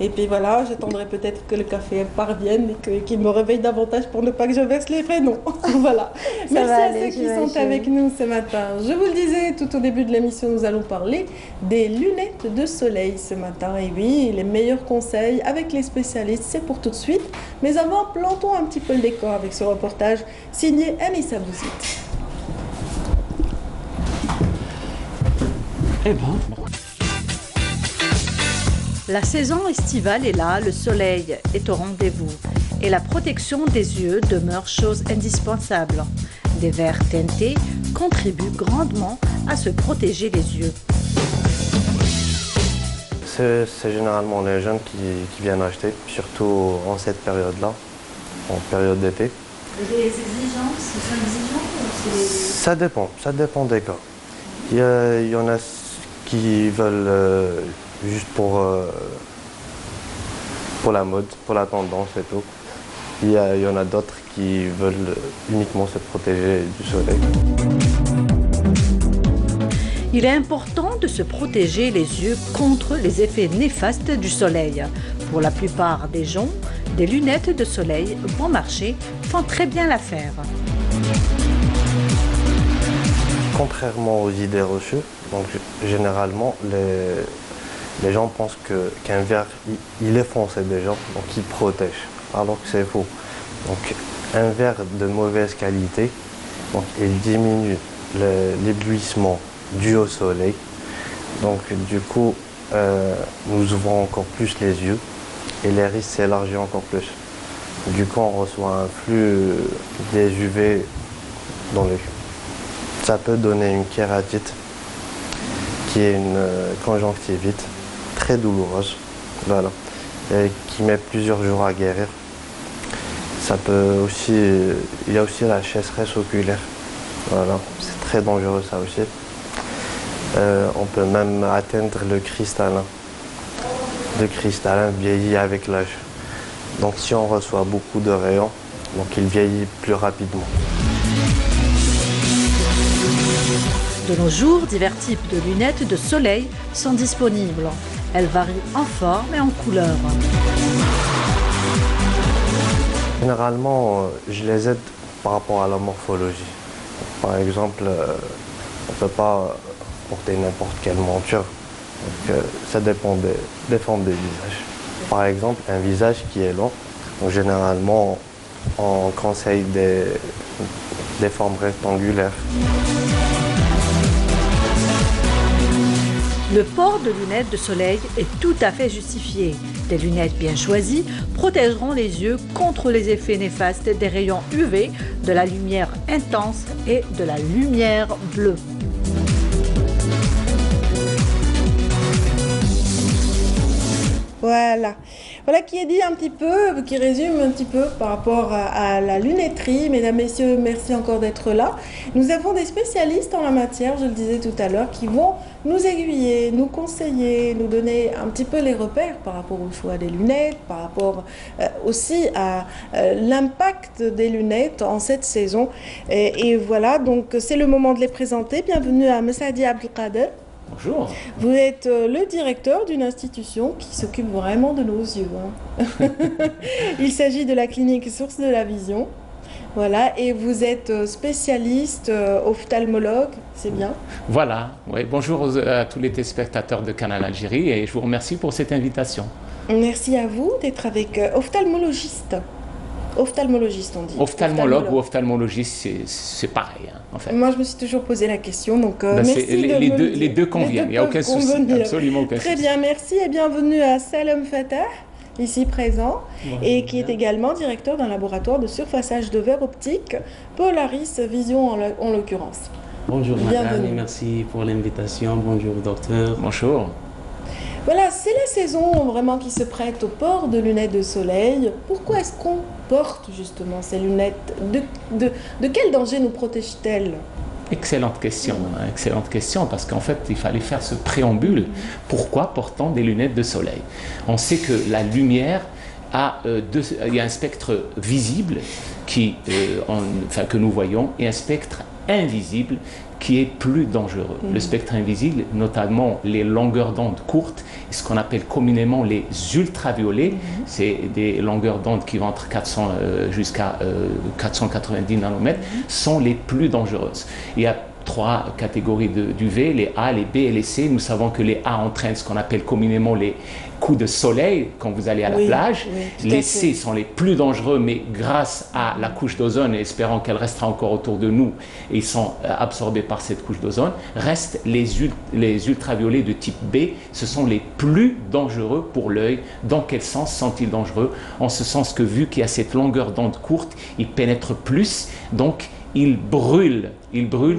Et puis voilà, j'attendrai peut-être que le café parvienne et qu'il me réveille davantage pour ne pas que je verse les prénoms. Voilà. Merci va à aller, ceux qui j'imagine. sont avec nous ce matin. Je vous le disais tout au début de l'émission, nous allons parler des lunettes de soleil ce matin. Et oui, les meilleurs conseils avec les spécialistes, c'est pour tout de suite. Mais avant, plantons un petit peu le décor avec ce reportage signé Anissa Bouzid. Eh ben, La saison estivale est là, le soleil est au rendez-vous et la protection des yeux demeure chose indispensable. Des verres teintés contribuent grandement à se protéger les yeux. C'est généralement les jeunes qui viennent acheter, surtout en cette période-là, en période d'été. Les exigences, ils sont exigeants ou Ça dépend des cas. Il y en a qui veulent juste pour la mode, pour la tendance et tout. Il y en a d'autres qui veulent uniquement se protéger du soleil. Il est important de se protéger les yeux contre les effets néfastes du soleil. Pour la plupart des gens, des lunettes de soleil bon marché font très bien l'affaire. Contrairement aux idées reçues, donc généralement les gens pensent qu'un verre il est foncé déjà, donc il protège, alors que c'est faux. Donc un verre de mauvaise qualité, donc il diminue l'éblouissement dû au soleil. Donc du coup, nous ouvrons encore plus les yeux et les risques s'élargissent encore plus. Du coup, on reçoit un flux des UV dans l'œil. Ça peut donner une kératite, qui est une conjonctivite très douloureuse, voilà, et qui met plusieurs jours à guérir. Ça peut aussi, il y a aussi la sécheresse oculaire, voilà, c'est très dangereux ça aussi. On peut même atteindre le cristallin. Le cristallin vieillit avec l'âge. Donc si on reçoit beaucoup de rayons, donc il vieillit plus rapidement. De nos jours, divers types de lunettes de soleil sont disponibles. Elles varient en forme et en couleur. Généralement, je les aide par rapport à la morphologie. Par exemple, on ne peut pas porter n'importe quelle monture. Donc, ça dépend des formes des visages. Par exemple, un visage qui est long, donc généralement, on conseille des formes rectangulaires. Le port de lunettes de soleil est tout à fait justifié. Des lunettes bien choisies protégeront les yeux contre les effets néfastes des rayons UV, de la lumière intense et de la lumière bleue. Voilà. Voilà qui est dit un petit peu, qui résume un petit peu par rapport à la lunetterie. Mesdames, Messieurs, merci encore d'être là. Nous avons des spécialistes en la matière, je le disais tout à l'heure, qui vont nous aiguiller, nous conseiller, nous donner un petit peu les repères par rapport au choix des lunettes, par rapport aussi à l'impact des lunettes en cette saison. Et voilà, donc c'est le moment de les présenter. Bienvenue à Messadi Abdelkader. bonjour. Vous êtes le directeur d'une institution qui s'occupe vraiment de nos yeux. Hein. Il s'agit de la clinique Source de la Vision. Voilà, et vous êtes spécialiste, ophtalmologue, c'est bien? Voilà, ouais. Bonjour à tous les téléspectateurs de Canal Algérie et je vous remercie pour cette invitation. Merci à vous d'être avec ophtalmologiste. Ophtalmologiste, on dit. Ophtalmologue ou ophtalmologiste, c'est pareil, hein, en fait. Moi, je me suis toujours posé la question, donc Ben, merci les deux conviennent, il n'y a aucun souci, absolument aucun souci. Très bien, merci et bienvenue à Salem Fatah. ici présent, et qui est également directeur d'un laboratoire de surfaçage de verre optique, Polaris Vision en l'occurrence. Bonjour madame Bienvenue. et merci pour l'invitation. Bonjour docteur. Bonjour. Voilà, c'est la saison vraiment qui se prête au port de lunettes de soleil. Pourquoi est-ce qu'on porte justement ces lunettes? De quel danger nous protègent-elles? Excellente question, parce qu'en fait, il fallait faire ce préambule. Pourquoi portons des lunettes de soleil? On sait que la lumière il y a un spectre visible que nous voyons et un spectre invisible qui est plus dangereux. Le spectre invisible, notamment les longueurs d'onde courtes, ce qu'on appelle communément les ultraviolets, c'est des longueurs d'onde qui vont entre 400 jusqu'à 490 nanomètres, sont les plus dangereuses. Il y a 3 catégories d'UV, les A, les B et les C. Nous savons que les A entraînent ce qu'on appelle communément les coups de soleil quand vous allez à la plage. Les C sont les plus dangereux, mais grâce à la couche d'ozone, et espérant qu'elle restera encore autour de nous, et ils sont absorbés par cette couche d'ozone, restent les ultraviolets de type B. Ce sont les plus dangereux pour l'œil. Dans quel sens sont-ils dangereux? En ce sens que vu qu'il y a cette longueur d'onde courte, ils pénètrent plus, donc ils brûlent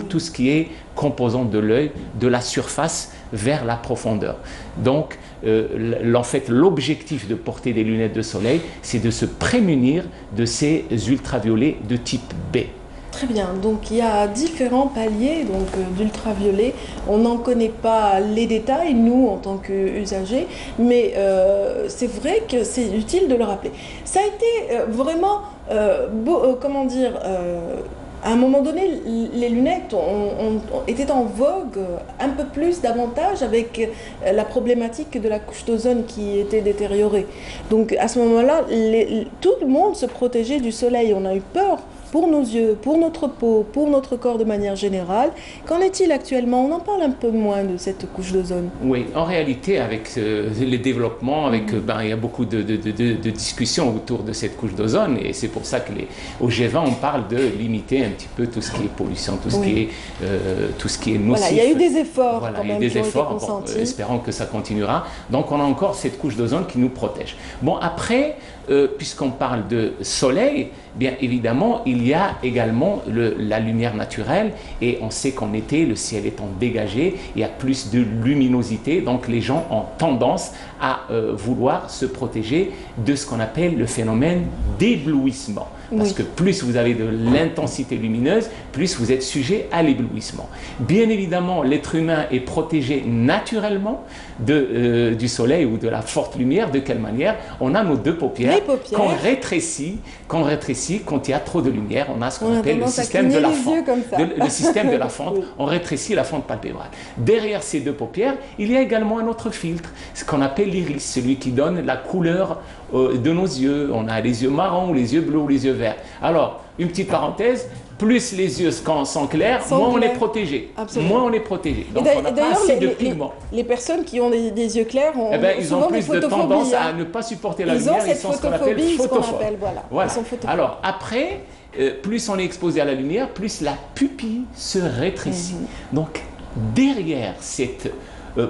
tout ce qui est composant de l'œil, de la surface vers la profondeur. Donc, en fait, l'objectif de porter des lunettes de soleil, c'est de se prémunir de ces ultraviolets de type B. Très bien, donc il y a différents paliers d'ultraviolets. On n'en connaît pas les détails, nous, en tant qu'usagers, mais c'est vrai que c'est utile de le rappeler. Ça a été vraiment, à un moment donné, les lunettes étaient en vogue un peu plus davantage avec la problématique de la couche d'ozone qui était détériorée. Donc à ce moment-là, tout le monde se protégeait du soleil. On a eu peur pour nos yeux, pour notre peau, pour notre corps de manière générale. Qu'en est-il actuellement? On en parle un peu moins de cette couche d'ozone. Oui, en réalité, avec les développements, il y a beaucoup de discussions autour de cette couche d'ozone, et c'est pour ça qu'au G20, on parle de limiter un petit peu tout ce qui est pollution, tout ce qui est nocif. Voilà, il y a eu des efforts voilà, quand même, il y a eu des qui efforts, ont été consentis. espérons que ça continuera. Donc on a encore cette couche d'ozone qui nous protège. Bon, après, puisqu'on parle de soleil, bien évidemment, il y a également la lumière naturelle, et on sait qu'en été, le ciel étant dégagé, il y a plus de luminosité, donc les gens ont tendance à vouloir se protéger de ce qu'on appelle le phénomène d'éblouissement. Parce que plus vous avez de l'intensité lumineuse, plus vous êtes sujet à l'éblouissement. Bien évidemment, l'être humain est protégé naturellement du soleil ou de la forte lumière. De quelle manière? On a nos 2 paupières, qu'on rétrécit quand il y a trop de lumière. On a ce qu'on appelle le système de la fente. Le système de la fente, on rétrécit la fente palpébrale. Derrière ces 2 paupières, il y a également un autre filtre, ce qu'on appelle l'iris, celui qui donne la couleur de nos yeux. On a les yeux marrons, ou les yeux bleus, ou les yeux verts. Alors, une petite parenthèse, plus les yeux sont clairs, moins on est protégé. Moins on est protégé. Donc on n'a pas assez de pigments. Les personnes qui ont des yeux clairs ont ils ont plus de tendance à ne pas supporter la lumière. Ils sont ce qu'on appelle photophobes. Voilà. Alors après, plus on est exposé à la lumière, plus la pupille se rétrécit. Donc derrière cette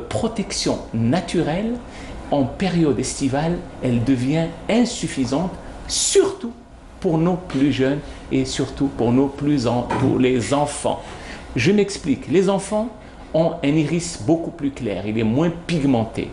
protection naturelle, en période estivale, elle devient insuffisante, surtout pour nos plus jeunes et surtout pour les enfants. Je m'explique. Les enfants ont un iris beaucoup plus clair, il est moins pigmenté.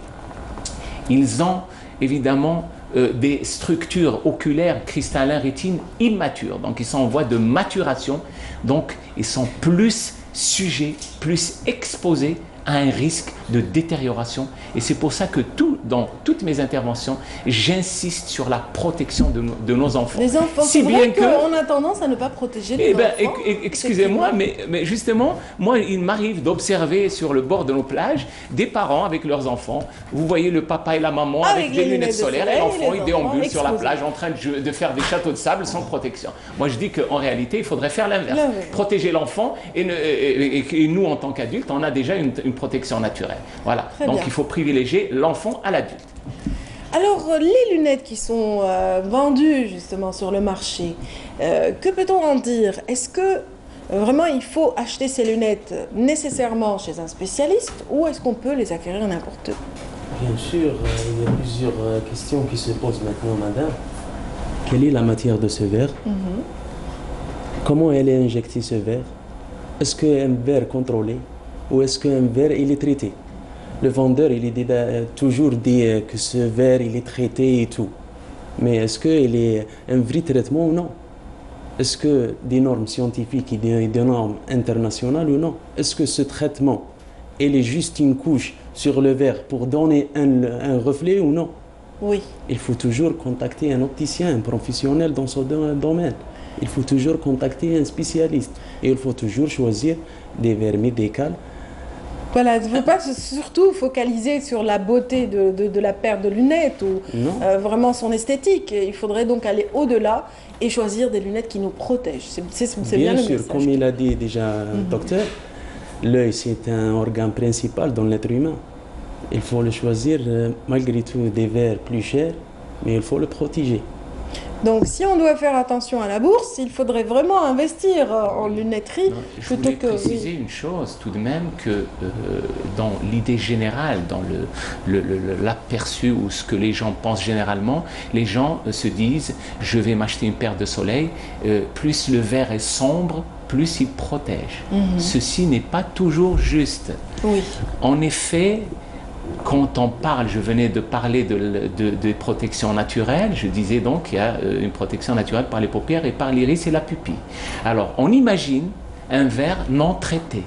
Ils ont évidemment des structures oculaires cristallines rétine immatures, donc ils sont en voie de maturation, donc ils sont plus sujets, plus exposés à un risque de détérioration. Et c'est pour ça que dans toutes mes interventions, j'insiste sur la protection de nos enfants. Les enfants, si bien qu'on a tendance à ne pas protéger les enfants. Excusez-moi, mais justement, moi, il m'arrive d'observer sur le bord de nos plages des parents avec leurs enfants. Vous voyez le papa et la maman avec des lunettes solaires, et l'enfant, il déambule sur la plage en train de faire des châteaux de sable sans protection. Moi, je dis qu'en réalité, il faudrait faire l'inverse. Protéger l'enfant, et nous, en tant qu'adultes, on a déjà une protection naturelle. Voilà. Donc il faut privilégier l'enfant à l'adulte. Alors, les lunettes qui sont vendues justement sur le marché, que peut-on en dire? Est-ce que vraiment il faut acheter ces lunettes nécessairement chez un spécialiste, ou est-ce qu'on peut les acquérir n'importe où? Bien sûr, il y a plusieurs questions qui se posent maintenant, madame. Quelle est la matière de ce verre? Comment elle est injectée, ce verre? Est-ce qu'un verre contrôlé ou est-ce qu'un verre il est traité? Le vendeur il est toujours dit que ce verre il est traité et tout. Mais est-ce qu'il est un vrai traitement ou non? Est-ce que des normes scientifiques et des normes internationales ou non? Est-ce que ce traitement il est juste une couche sur le verre pour donner un reflet ou non? Oui. Il faut toujours contacter un opticien, un professionnel dans ce domaine. Il faut toujours contacter un spécialiste. Et il faut toujours choisir des verres médicaux. Voilà, il ne faut pas surtout focaliser sur la beauté de la paire de lunettes ou vraiment son esthétique. Il faudrait donc aller au-delà et choisir des lunettes qui nous protègent. C'est bien le sûr, message. comme il a dit déjà le docteur, l'œil c'est un organe principal dans l'être humain. Il faut le choisir malgré tout des verres plus chers, mais il faut le protéger. Donc si on doit faire attention à la bourse, il faudrait vraiment investir en lunetterie je voulais préciser une chose tout de même que dans l'idée générale, dans l'aperçu ou ce que les gens pensent généralement, les gens se disent je vais m'acheter une paire de soleil, plus le verre est sombre, plus il protège. Ceci n'est pas toujours juste. Oui. En effet, quand on parle, je venais de parler de protection naturelle, je disais donc qu'il y a une protection naturelle par les paupières et par l'iris et la pupille. Alors, on imagine un verre non traité.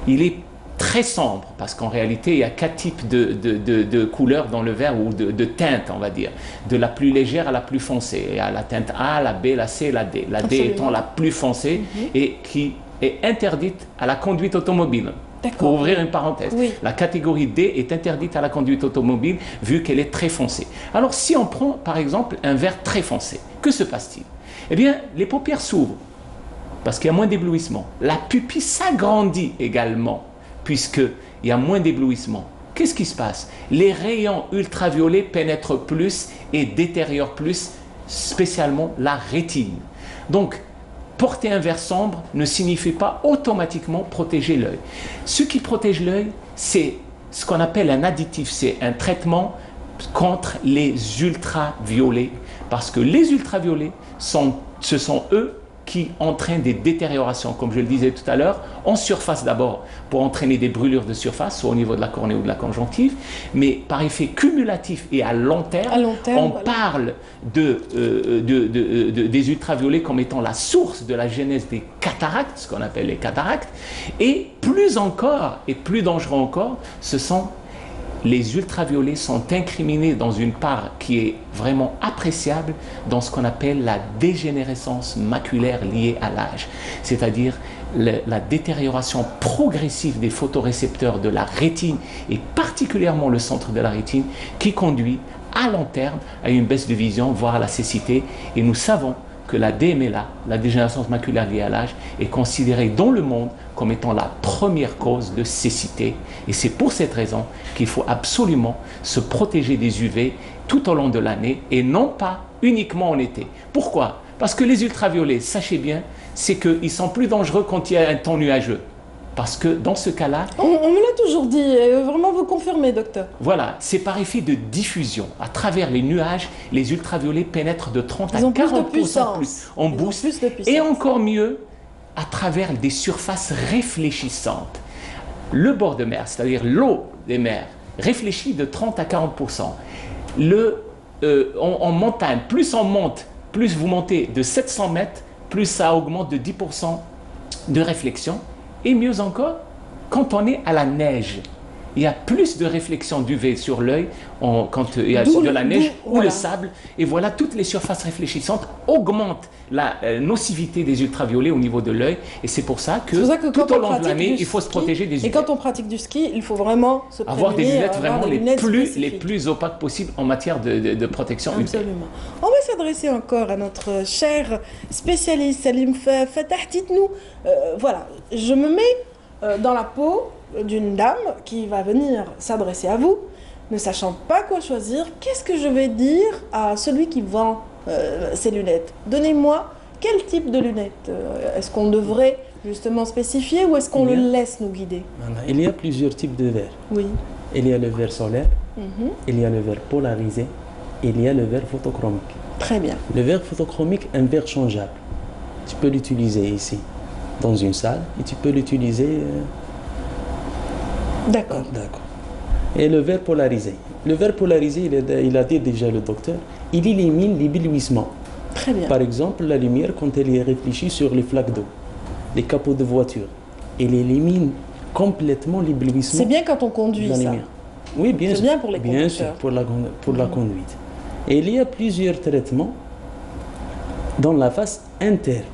Il est très sombre, parce qu'en réalité, il y a 4 types de couleurs dans le verre, ou de teintes, on va dire, de la plus légère à la plus foncée. Il y a la teinte A, la B, la C, la D. La D étant la plus foncée et qui est interdite à la conduite automobile. Pour ouvrir une parenthèse, la catégorie D est interdite à la conduite automobile vu qu'elle est très foncée. Alors si on prend par exemple un verre très foncé, que se passe-t-il? Eh bien, les paupières s'ouvrent parce qu'il y a moins d'éblouissement. La pupille s'agrandit également puisqu'il y a moins d'éblouissement. Qu'est-ce qui se passe? Les rayons ultraviolets pénètrent plus et détériorent plus, spécialement la rétine. Donc, porter un verre sombre ne signifie pas automatiquement protéger l'œil. Ce qui protège l'œil, c'est ce qu'on appelle un additif, c'est un traitement contre les ultraviolets. Parce que les ultraviolets, ce sont eux qui entraînent des détériorations, comme je le disais tout à l'heure, en surface d'abord, pour entraîner des brûlures de surface, soit au niveau de la cornée ou de la conjonctive, mais par effet cumulatif et à long terme, on parle des ultraviolets comme étant la source de la genèse des cataractes, ce qu'on appelle les cataractes, et plus encore, et plus dangereux encore, les ultraviolets sont incriminés dans une part qui est vraiment appréciable dans ce qu'on appelle la dégénérescence maculaire liée à l'âge, c'est-à-dire la détérioration progressive des photorécepteurs de la rétine et particulièrement le centre de la rétine qui conduit à long terme à une baisse de vision, voire à la cécité. Et nous savons que la DMLA, la dégénérescence maculaire liée à l'âge, est considérée dans le monde comme étant la première cause de cécité. Et c'est pour cette raison qu'il faut absolument se protéger des UV tout au long de l'année et non pas uniquement en été. Pourquoi? Parce que les ultraviolets, sachez bien, c'est qu'ils sont plus dangereux quand il y a un temps nuageux. Parce que dans ce cas-là... On me l'a toujours dit, vraiment vous confirmez, docteur. Voilà, c'est par effet de diffusion. À travers les nuages, les ultraviolets pénètrent de 30 à 40% plus. On booste. Et encore mieux, à travers des surfaces réfléchissantes. Le bord de mer, c'est-à-dire l'eau des mers, réfléchit de 30 à 40%. En montagne, plus on monte, plus vous montez de 700 mètres, plus ça augmente de 10% de réflexion. Et mieux encore, quand on est à la neige, il y a plus de réflexion d'UV sur l'œil quand il y a de la neige ou le sable. Et voilà, toutes les surfaces réfléchissantes augmentent la nocivité des ultraviolets au niveau de l'œil. Et c'est pour ça que tout au long de l'année, il faut se protéger des UV. Et quand on pratique du ski, il faut vraiment se prémunir. Avoir des lunettes vraiment les plus opaques possibles en matière de protection UV. Absolument. On va s'adresser encore à notre cher spécialiste Salim Fatah. Dites-nous, voilà, je me mets dans la peau d'une dame qui va venir s'adresser à vous, ne sachant pas quoi choisir. Qu'est-ce que je vais dire à celui qui vend ces lunettes? Donnez-moi quel type de lunettes. Est-ce qu'on devrait justement spécifier ou est-ce qu'on le laisse nous guider? Il y a plusieurs types de verres. Oui. Il y a le verre solaire, il y a le verre polarisé, et il y a le verre photochromique. Très bien. Le verre photochromique est un verre changeable. Tu peux l'utiliser ici, dans une salle, et tu peux l'utiliser... D'accord. D'accord. Et le verre polarisé. Le verre polarisé, il a dit déjà le docteur, il élimine l'éblouissement. Très bien. Par exemple, la lumière, quand elle est réfléchie sur les flaques d'eau, les capots de voiture, elle élimine complètement l'éblouissement. C'est bien quand on conduit, de la ça. lumière. Oui, bien sûr. C'est bien pour les conducteurs. Bien sûr, pour la conduite. Et il y a plusieurs traitements dans la face interne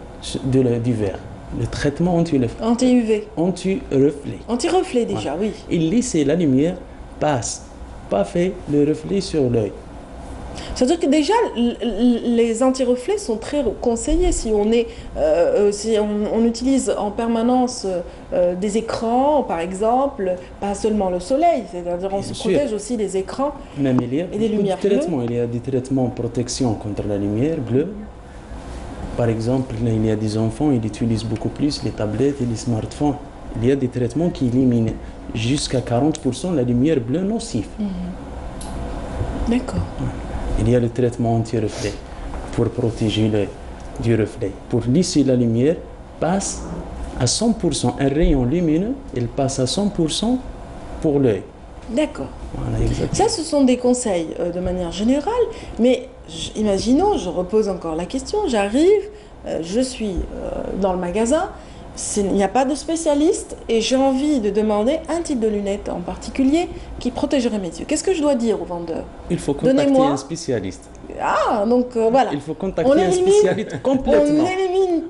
du verre. Le traitement anti-UV. Anti-reflet. Anti-reflet déjà, oui. Il laisse la lumière passe, pas fait le reflet sur l'œil. C'est-à-dire que déjà, les anti-reflets sont très conseillés si on utilise en permanence des écrans, par exemple, pas seulement le soleil, c'est-à-dire on se protège aussi des écrans Même il y a et des lumières bleues. Il y a des traitements de protection contre la lumière bleue. Par exemple, il y a des enfants, ils utilisent beaucoup plus les tablettes et les smartphones. Il y a des traitements qui éliminent jusqu'à 40% la lumière bleue nocive. D'accord. Il y a le traitement anti-reflet pour protéger l'œil du reflet. Pour lisser la lumière, passe à 100%. Un rayon lumineux, il passe à 100% pour l'œil. D'accord. Voilà, ça, ce sont des conseils de manière générale, mais imaginons, je repose encore la question, j'arrive, je suis dans le magasin, il n'y a pas de spécialiste et j'ai envie de demander un type de lunettes en particulier qui protégerait mes yeux. Qu'est-ce que je dois dire au vendeur? Il faut contacter un spécialiste. Ah, donc voilà. Il faut contacter un spécialiste complètement.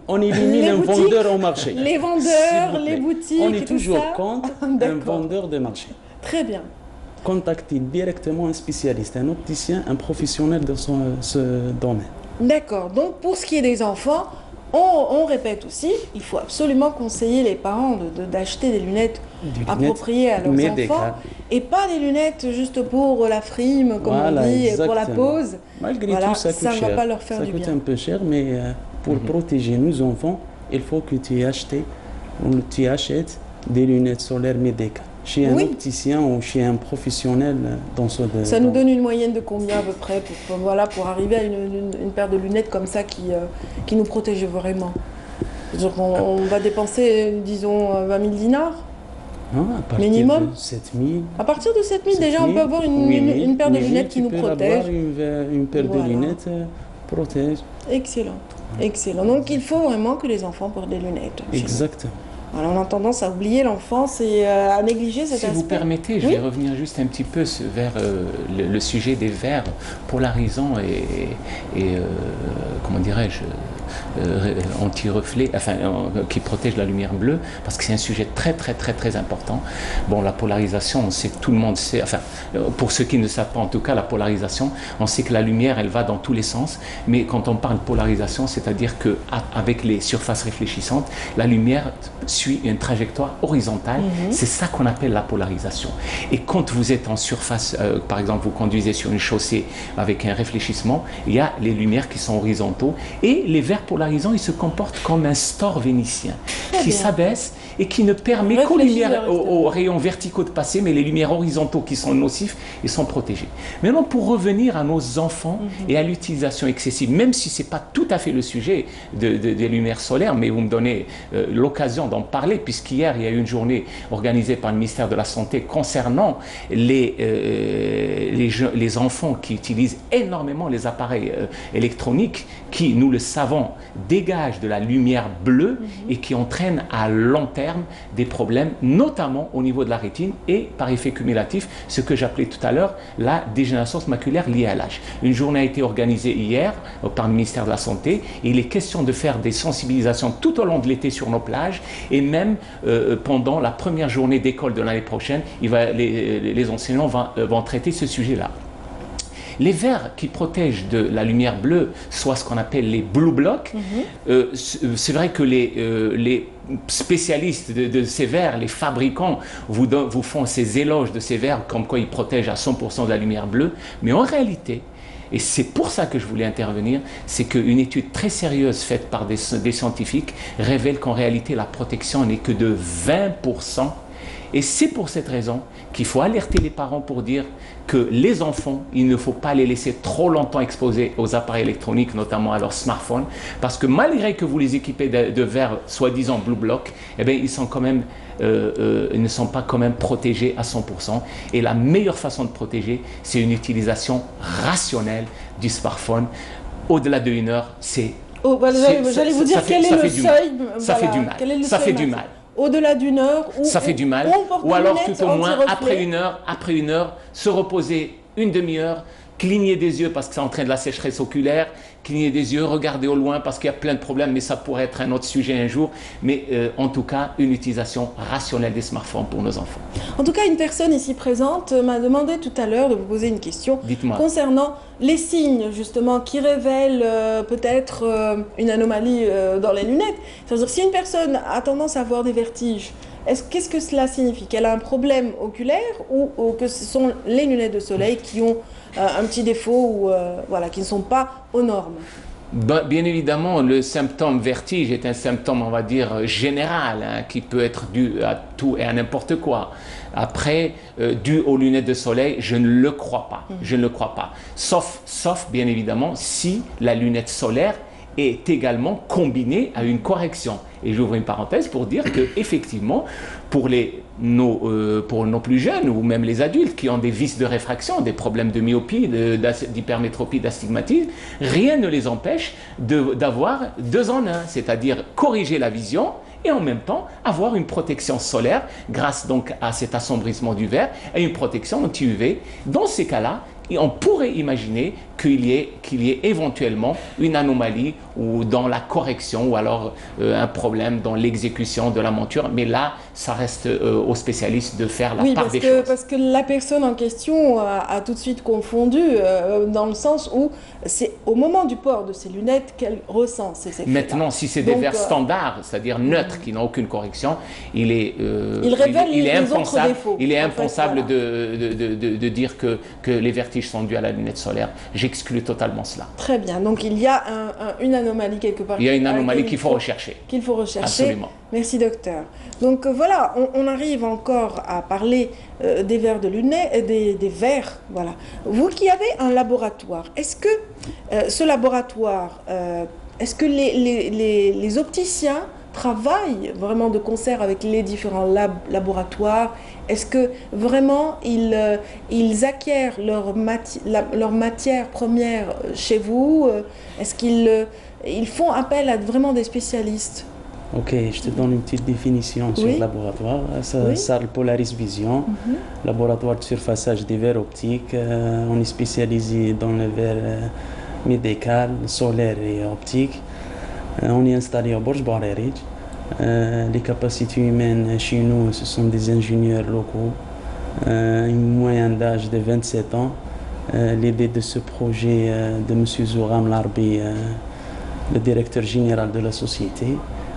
On élimine un vendeur au marché. Les vendeurs, les boutiques. On est toujours contre un vendeur de marché. Très bien. Contacter directement un spécialiste, un opticien, un professionnel de ce domaine. D'accord. Donc pour ce qui est des enfants, on répète aussi, il faut absolument conseiller les parents d'acheter des lunettes appropriées à leurs enfants et pas des lunettes juste pour la frime, comme on dit, exactement. Pour la pose. Malgré tout, ça coûte cher. Ça ne va pas leur faire du bien. Ça coûte un peu cher, mais pour protéger nos enfants, il faut que tu achètes des lunettes solaires médicales. Chez un opticien ou chez un professionnel dans ce domaine. Ça nous donne une moyenne de combien à peu près pour arriver à une paire de lunettes comme ça qui nous protège vraiment? Donc on va dépenser, disons, 20 000 dinars minimum. De 7 000. À partir de 7 000, déjà, on peut avoir une paire de lunettes qui nous protège. Une paire de lunettes protège. Excellent. Excellent. Donc il faut vraiment que les enfants portent des lunettes. Exactement. Alors, on a tendance à oublier l'enfance et à négliger cet aspect. Si vous permettez, je vais revenir juste un petit peu vers le sujet des verres polarisants et comment dirais-je, anti-reflet, enfin, qui protègent la lumière bleue, parce que c'est un sujet très important. Bon, la polarisation, on sait, tout le monde sait, enfin, pour ceux qui ne savent pas en tout cas, la polarisation, on sait que la lumière, elle va dans tous les sens, mais quand on parle de polarisation, c'est-à-dire qu'avec les surfaces réfléchissantes, la lumière suit une trajectoire horizontale, c'est ça qu'on appelle la polarisation. Et quand vous êtes en surface, par exemple, vous conduisez sur une chaussée avec un réfléchissement, il y a les lumières qui sont horizontaux, et les verres polarisants, ils se comportent comme un store vénitien qui s'abaisse et qui ne permet qu'aux lumières, aux rayons verticaux de passer, mais les lumières horizontaux qui sont nocifs, ils sont protégés. Maintenant, pour revenir à nos enfants et à l'utilisation excessive, même si ce n'est pas tout à fait le sujet des lumières solaires, mais vous me donnez l'occasion d'en parler, puisqu'hier, il y a eu une journée organisée par le ministère de la Santé concernant les enfants qui utilisent énormément les appareils électroniques qui, nous le savons, dégagent de la lumière bleue et qui entraînent à long terme des problèmes, notamment au niveau de la rétine et par effet cumulatif, ce que j'appelais tout à l'heure la dégénérescence maculaire liée à l'âge. Une journée a été organisée hier par le ministère de la Santé et il est question de faire des sensibilisations tout au long de l'été sur nos plages et même pendant la première journée d'école de l'année prochaine, les enseignants vont traiter ce sujet-là. Les verres qui protègent de la lumière bleue, soit ce qu'on appelle les blue blocks, c'est vrai que les spécialistes de ces verres, les fabricants, vous font ces éloges de ces verres comme quoi ils protègent à 100% de la lumière bleue, mais en réalité, et c'est pour ça que je voulais intervenir, c'est qu'une étude très sérieuse faite par des scientifiques révèle qu'en réalité la protection n'est que de 20%. Et c'est pour cette raison qu'il faut alerter les parents pour dire que les enfants, il ne faut pas les laisser trop longtemps exposés aux appareils électroniques, notamment à leur smartphone, parce que malgré que vous les équipez de verres soi-disant Blue Block, eh bien, ils sont quand même, ils ne sont pas quand même protégés à 100%. Et la meilleure façon de protéger, c'est une utilisation rationnelle du smartphone. Au-delà de 1 heure, c'est... Oh, voilà, j'allais vous dire quel est le seuil. Ça fait du mal. Ça fait du mal. Au-delà d'1 heure, ça fait du mal. Ou alors tout au moins après 1 heure, se reposer une demi-heure, cligner des yeux parce que ça entraîne de la sécheresse oculaire, cligner des yeux, regarder au loin parce qu'il y a plein de problèmes, mais ça pourrait être un autre sujet un jour. Mais en tout cas, une utilisation rationnelle des smartphones pour nos enfants. En tout cas, une personne ici présente m'a demandé tout à l'heure de vous poser une question concernant les signes justement qui révèlent peut-être une anomalie dans les lunettes. C'est-à-dire si une personne a tendance à avoir des vertiges, qu'est-ce que cela signifie? Qu'elle a un problème oculaire ou que ce sont les lunettes de soleil qui ont un petit défaut ou voilà, qui ne sont pas aux normes? Bien évidemment, le symptôme vertige est un symptôme, on va dire, général, hein, qui peut être dû à tout et à n'importe quoi. Après, dû aux lunettes de soleil, je ne le crois pas. Je ne le crois pas. Sauf, bien évidemment, si la lunette solaire est également combinée à une correction. Et j'ouvre une parenthèse pour dire que effectivement, pour nos plus jeunes ou même les adultes qui ont des vices de réfraction, des problèmes de myopie, d'hypermétropie, d'astigmatisme, rien ne les empêche d'avoir 2 en 1, c'est-à-dire corriger la vision et en même temps avoir une protection solaire grâce donc à cet assombrissement du verre et une protection anti-UV. Dans ces cas-là, on pourrait imaginer qu'il y ait éventuellement une anomalie ou dans la correction ou alors un problème dans l'exécution de la monture. Mais là, ça reste aux spécialistes de faire la part des choses. Parce que la personne en question a tout de suite confondu dans le sens où c'est au moment du port de ces lunettes qu'elle ressent ces effets. Maintenant, si c'est des verres standards, c'est-à-dire neutres, qui n'ont aucune correction, il est impensable de dire que les vertiges sont dus à la lunette solaire. J'exclus totalement cela. Très bien. Donc il y a une anomalie quelque part. Il y a une anomalie qu'il faut rechercher. Qu'il faut rechercher. Absolument. Merci docteur. Donc voilà, on arrive encore à parler des verres de lunettes, des verres. Voilà. Vous qui avez un laboratoire, est-ce que ce laboratoire, est-ce que les opticiens travaillent vraiment de concert avec les différents laboratoires? Est-ce que vraiment ils acquièrent leur matière première chez vous? Est-ce qu'ils font appel à vraiment des spécialistes? Ok, je te donne une petite définition sur le laboratoire. Ça le Polaris Vision, laboratoire de surfaçage des verres optiques. On est spécialisé dans le verre médical, solaire et optique. On est installé au Borj Bouarerij. Les capacités humaines chez nous, ce sont des ingénieurs locaux, une moyenne d'âge de 27 ans. L'idée de ce projet de M. Zouram Larbi, le directeur général de la société.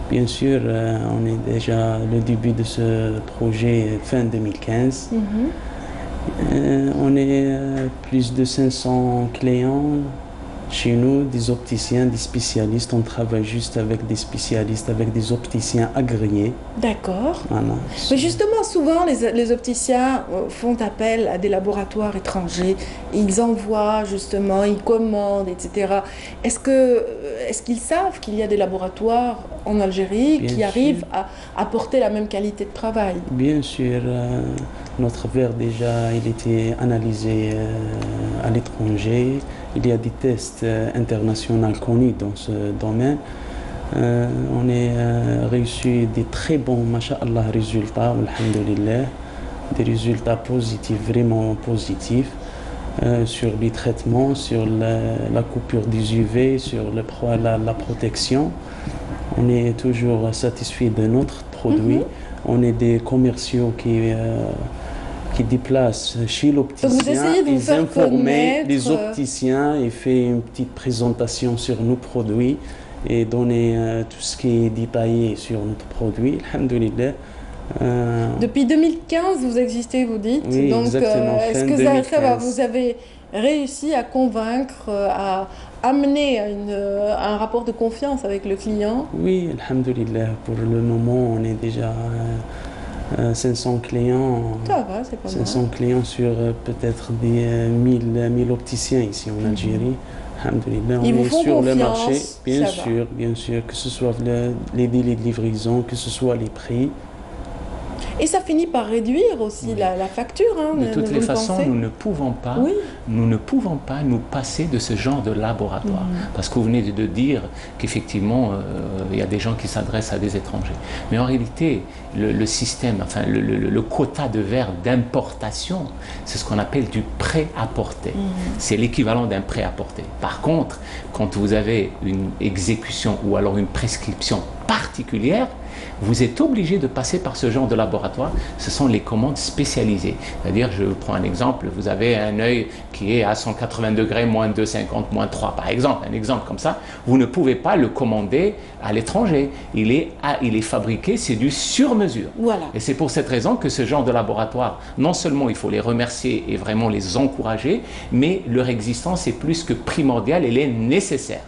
Bien sûr, on est déjà le début de ce projet fin 2015. On est plus de 500 clients chez nous, des opticiens, des spécialistes. On travaille juste avec des spécialistes, avec des opticiens agréés. D'accord. Voilà. Mais justement, souvent, les opticiens font appel à des laboratoires étrangers. Ils envoient, justement, ils commandent, etc. Est-ce qu'ils savent qu'il y a des laboratoires en Algérie qui arrivent à apporter la même qualité de travail? Bien sûr. Notre verre, déjà, il était analysé à l'étranger. Il y a des tests internationaux connus dans ce domaine. On a réussi des très bons, masha'Allah, résultats, alhamdoulilah. Des résultats positifs, vraiment positifs, sur les traitements, sur la coupure des UV, sur la protection. On est toujours satisfait de notre produit. On est des commerciaux qui déplacent chez l'opticien, ils informent les opticiens et fait une petite présentation sur nos produits et donner tout ce qui est détaillé sur notre produit. Alhamdoulilah. Depuis 2015, vous existez, vous dites. Oui, donc, exactement. Est-ce que ça va, vous avez réussi à convaincre, à amener un rapport de confiance avec le client? Oui, alhamdoulilah. Pour le moment, on est déjà 500 clients. Ça va, c'est pas mal. 500 clients sur peut-être des 1000 opticiens ici en Algérie. Alhamdoulilah, Ils on vous est font sur le confiance, marché, ça va. bien sûr, que ce soit les délais de livraison, que ce soit les prix. Et ça finit par réduire aussi la facture. Hein, De toutes vous les le façons, pensez? nous ne pouvons pas Oui. nous passer de ce genre de laboratoire. Parce que vous venez de dire qu'effectivement, il y a des gens qui s'adressent à des étrangers. Mais en réalité, le système, enfin le quota de verre d'importation, c'est ce qu'on appelle du prêt-à-porter. C'est l'équivalent d'un prêt-à-porter. Par contre, quand vous avez une exécution ou alors une prescription particulière, vous êtes obligé de passer par ce genre de laboratoire. Ce sont les commandes spécialisées. C'est-à-dire, je prends un exemple, vous avez un œil qui est à 180 degrés, moins 250, moins 3 par exemple, un exemple comme ça. Vous ne pouvez pas le commander à l'étranger. Il est fabriqué, c'est du sur-mesure. Voilà. Et c'est pour cette raison que ce genre de laboratoire, non seulement il faut les remercier et vraiment les encourager, mais leur existence est plus que primordiale, elle est nécessaire.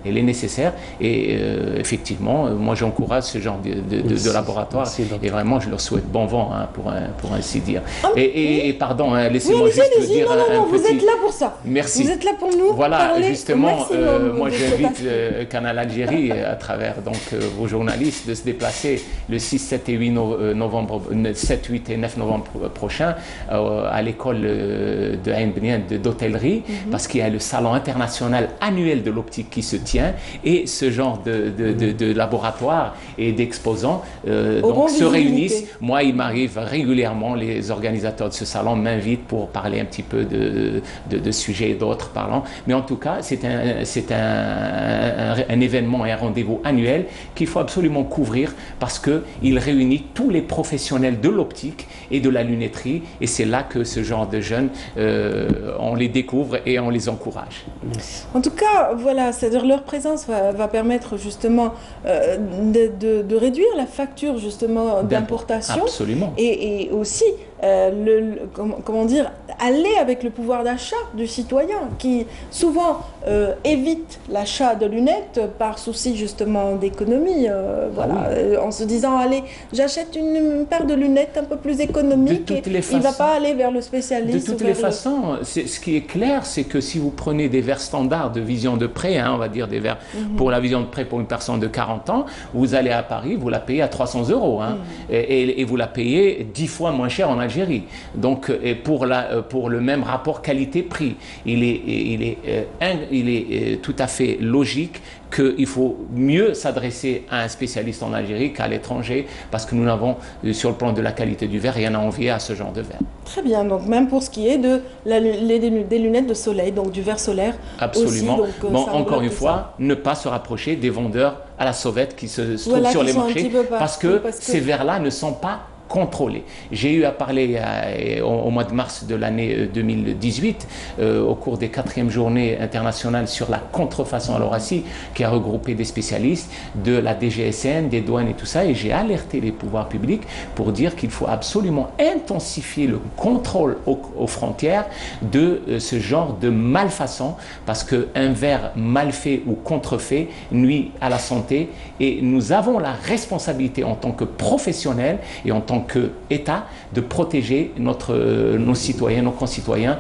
Elle est nécessaire et effectivement, moi j'encourage ce genre de laboratoire et vraiment je leur souhaite bon vent hein, pour ainsi dire. Et pardon, hein, laissez-moi Oui, juste allez-y, dire non, un vous petit... êtes là pour ça. Merci. Vous êtes là pour nous. Voilà, parler justement, au maximum moi de cet j'invite aspect. le Canal Algérie à travers donc vos journalistes de se déplacer le 6, 7 et 8 novembre, 7, 8 et 9 novembre prochain à l'école de Ain Bnian d'hôtellerie parce qu'il y a le salon international annuel de l'optique qui se tient et ce genre de laboratoire et d'exposants donc se réunissent. Moi, il m'arrive régulièrement, les organisateurs de ce salon m'invitent pour parler un petit peu de sujets et d'autres parlant. Mais en tout cas, c'est un événement et un rendez-vous annuel qu'il faut absolument couvrir parce qu'il réunit tous les professionnels de l'optique et de la lunetterie. Et c'est là que ce genre de jeunes, on les découvre et on les encourage. En tout cas, voilà, c'est-à-dire leur présence va permettre justement de réduire la facture justement d'importation. Absolument. Et aussi, comment dire, aller avec le pouvoir d'achat du citoyen qui souvent évite l'achat de lunettes par souci justement d'économie. Voilà, en se disant, allez, j'achète une paire de lunettes un peu plus économique et il ne va pas aller vers le spécialiste. De toutes les façons, ce qui est clair, c'est que si vous prenez des verres standards de vision de près, hein, on va dire des verres pour la vision de près pour une personne de 40 ans, vous allez à Paris, vous la payez à 300 €, hein, et vous la payez 10 fois moins cher en Algérie. Donc, et pour le même rapport qualité-prix, il est tout à fait logique qu'il faut mieux s'adresser à un spécialiste en Algérie qu'à l'étranger parce que nous n'avons, sur le plan de la qualité du verre, rien à envier à ce genre de verre. Très bien, donc même pour ce qui est des lunettes de soleil, donc du verre solaire. Absolument. Aussi, donc, bon, encore une fois, ne pas se rapprocher des vendeurs à la sauvette qui se trouvent sur les marchés parce que ces verres-là ne sont pas contrôlés. J'ai eu à parler au mois de mars de l'année 2018 au cours des 4e journées internationales sur la contrefaçon à l'Horacie qui a regroupé des spécialistes de la DGSN, des douanes et tout ça et j'ai alerté les pouvoirs publics pour dire qu'il faut absolument intensifier le contrôle aux frontières de ce genre de malfaçon parce qu'un verre mal fait ou contrefait nuit à la santé et nous avons la responsabilité en tant que professionnels et en tant qu'État de protéger nos citoyens, nos concitoyens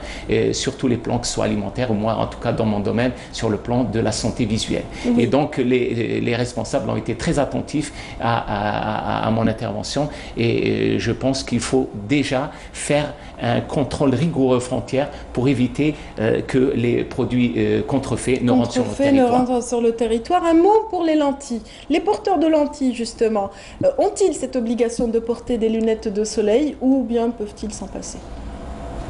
sur tous les plans, que ce soit alimentaire ou moi en tout cas dans mon domaine sur le plan de la santé visuelle. Et donc les responsables ont été très attentifs à mon intervention et je pense qu'il faut déjà faire un contrôle rigoureux aux frontières pour éviter que les produits contrefaits ne rentrent sur le territoire. Un mot pour les lentilles. Les porteurs de lentilles, justement, ont-ils cette obligation de porter des lunettes de soleil ou bien peuvent-ils s'en passer?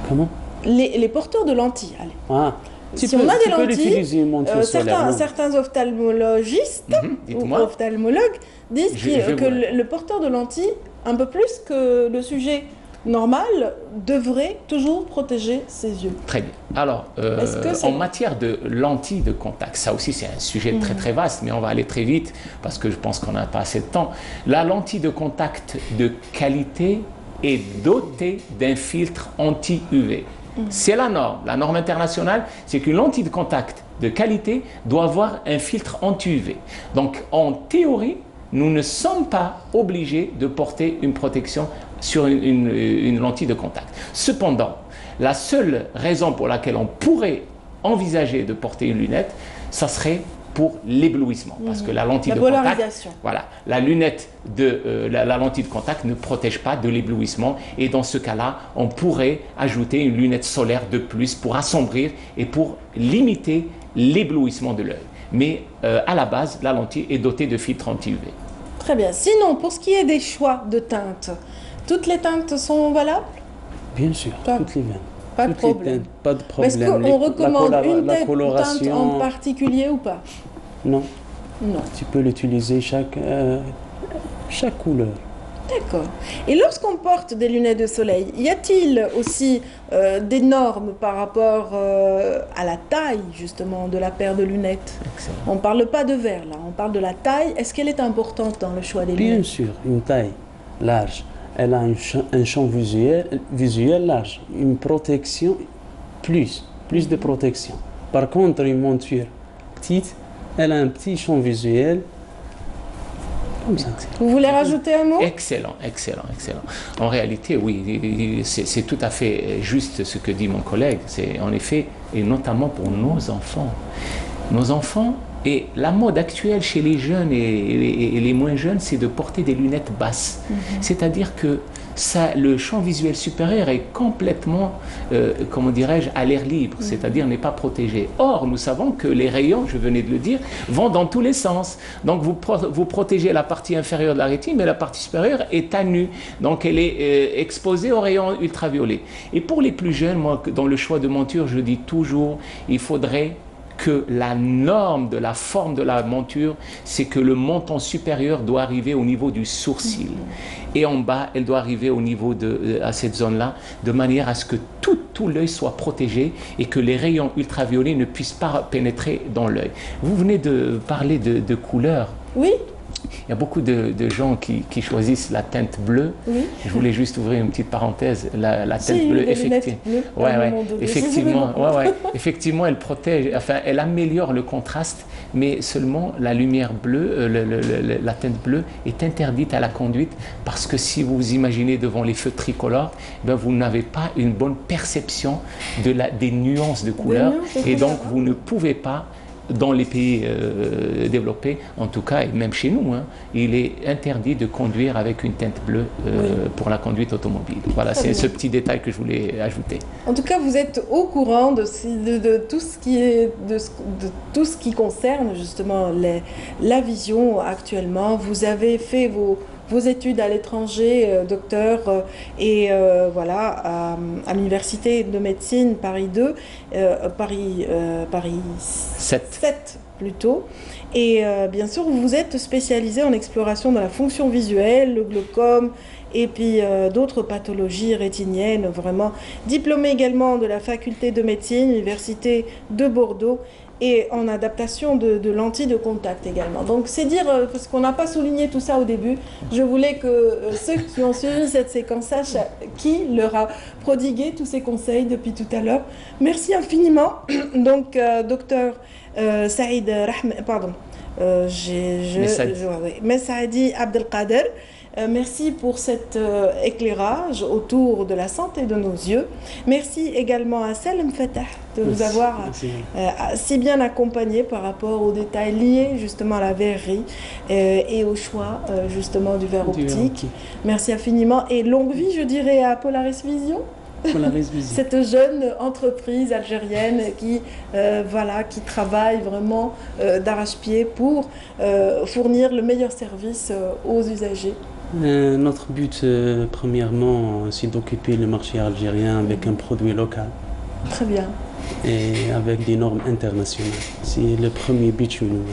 Comment? Les porteurs de lentilles, allez. Ah. Si on a des lentilles, certains ophtalmologistes ou ophtalmologues disent que le porteur de lentilles, un peu plus que le sujet normal, devrait toujours protéger ses yeux. Très bien. Alors, en matière de lentilles de contact, ça aussi c'est un sujet très très vaste, mais on va aller très vite parce que je pense qu'on n'a pas assez de temps. La lentille de contact de qualité est dotée d'un filtre anti-UV. C'est la norme. La norme internationale, c'est qu'une lentille de contact de qualité doit avoir un filtre anti-UV. Donc, en théorie, nous ne sommes pas obligés de porter une protection sur une lentille de contact. Cependant, la seule raison pour laquelle on pourrait envisager de porter une lunette, ça serait pour l'éblouissement, parce que la lentille de contact, voilà, la lunette de la lentille de contact ne protège pas de l'éblouissement, et dans ce cas-là, on pourrait ajouter une lunette solaire de plus pour assombrir et pour limiter l'éblouissement de l'œil. Mais à la base, la lentille est dotée de filtres anti-UV. Très bien. Sinon, pour ce qui est des choix de teintes, toutes les teintes sont valables? Bien sûr, toutes les mêmes. Pas de problème. Pas de problème. Est-ce qu'on recommande une coloration... teinte en particulier ou pas? Non. Non. Tu peux l'utiliser chaque couleur. D'accord. Et lorsqu'on porte des lunettes de soleil, y a-t-il aussi des normes par rapport à la taille, justement, de la paire de lunettes? Excellent. On ne parle pas de verre, là. On parle de la taille. Est-ce qu'elle est importante dans le choix des lunettes? Bien sûr, une taille large. Elle a un champ visuel large, une protection plus de protection. Par contre, une monture petite, elle a un petit champ visuel. Comme ça. Vous voulez rajouter un mot? Excellent, excellent, excellent. En réalité, oui, c'est tout à fait juste ce que dit mon collègue. C'est en effet, et notamment pour nos enfants. Nos enfants, et la mode actuelle chez les jeunes et les moins jeunes, c'est de porter des lunettes basses. C'est-à-dire que le champ visuel supérieur est complètement, comment dirais-je, à l'air libre, c'est-à-dire n'est pas protégé. Or, nous savons que les rayons, je venais de le dire, vont dans tous les sens. Donc, vous protégez la partie inférieure de la rétine, mais la partie supérieure est à nu. Donc, elle est exposée aux rayons ultraviolets. Et pour les plus jeunes, moi, dans le choix de monture, je dis toujours, il faudrait que la norme de la forme de la monture, c'est que le menton supérieur doit arriver au niveau du sourcil. Et en bas, elle doit arriver au niveau à cette zone-là, de manière à ce que tout l'œil soit protégé et que les rayons ultraviolets ne puissent pas pénétrer dans l'œil. Vous venez de parler de couleurs. Oui. Il y a beaucoup de gens qui choisissent la teinte bleue. Oui. Je voulais juste ouvrir une petite parenthèse. La teinte bleue, effectivement, elle protège, enfin, elle améliore le contraste, mais seulement la lumière bleue, la teinte bleue est interdite à la conduite parce que si vous imaginez devant les feux tricolores, ben, vous n'avez pas une bonne perception des nuances de couleurs et donc vous ne pouvez pas. Dans les pays développés, en tout cas, et même chez nous, il est interdit de conduire avec une teinte bleue pour la conduite automobile. Voilà, c'est ce petit détail que je voulais ajouter. En tout cas, vous êtes au courant de tout ce qui concerne justement la vision actuellement. Vous avez fait vos études à l'étranger, docteur, et voilà, à l'université de médecine Paris 2, Paris 7 plutôt. Et bien sûr, vous vous êtes spécialisé en exploration de la fonction visuelle, le glaucome, et puis d'autres pathologies rétiniennes, vraiment diplômé également de la faculté de médecine, l'université de Bordeaux, et en adaptation de lentilles de contact également. Donc c'est dire, parce qu'on n'a pas souligné tout ça au début, je voulais que ceux qui ont suivi cette séquence sachent qui leur a prodigué tous ces conseils depuis tout à l'heure. Merci infiniment. Donc docteur Saïd Messaadi Abdelkader, merci pour cet éclairage autour de la santé de nos yeux. Merci également à Salem Fatah de nous avoir si bien accompagnés par rapport aux détails liés justement à la verrerie et au choix justement du verre optique. Merci infiniment et longue vie, je dirais, à Polaris Vision. Cette jeune entreprise algérienne qui travaille vraiment d'arrache-pied pour fournir le meilleur service aux usagers. Notre but, premièrement, c'est d'occuper le marché algérien avec un produit local. Très bien. Et avec des normes internationales. C'est le premier but chez nous.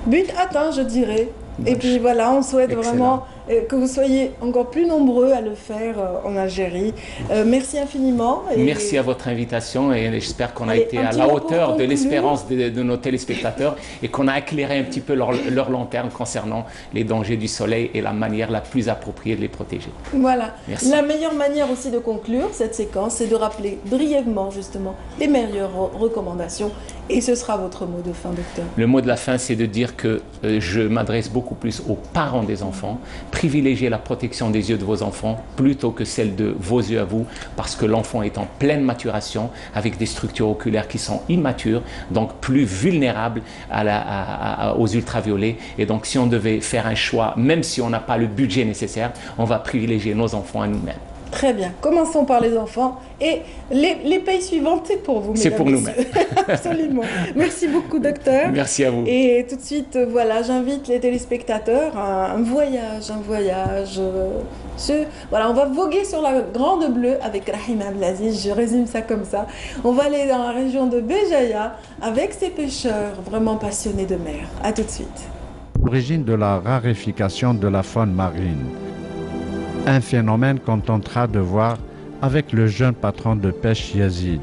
But atteint, je dirais. Et puis voilà, on souhaite vraiment que vous soyez encore plus nombreux à le faire en Algérie. Merci infiniment. Merci à votre invitation et j'espère qu'on a été à la hauteur de l'espérance de nos téléspectateurs et qu'on a éclairé un petit peu leur lanterne concernant les dangers du soleil et la manière la plus appropriée de les protéger. Voilà. Merci. La meilleure manière aussi de conclure cette séquence, c'est de rappeler brièvement justement les meilleures recommandations Et ce sera votre mot de fin, docteur. Le mot de la fin, c'est de dire que je m'adresse beaucoup plus aux parents des enfants. Privilégiez la protection des yeux de vos enfants plutôt que celle de vos yeux à vous, parce que l'enfant est en pleine maturation avec des structures oculaires qui sont immatures, donc plus vulnérables aux ultraviolets. Et donc si on devait faire un choix, même si on n'a pas le budget nécessaire, on va privilégier nos enfants à nous-mêmes. Très bien. Commençons par les enfants. Et les pays suivantes, c'est pour vous, c'est mesdames, pour nous-mêmes. Absolument. Merci beaucoup, docteur. Merci à vous. Et tout de suite, voilà, j'invite les téléspectateurs à un voyage. Voilà, on va voguer sur la Grande Bleue avec Rahim Abdelaziz, je résume ça comme ça. On va aller dans la région de Béjaïa avec ces pêcheurs vraiment passionnés de mer. À tout de suite. Origine de la raréfication de la faune marine. Un phénomène qu'on tentera de voir avec le jeune patron de pêche Yazid.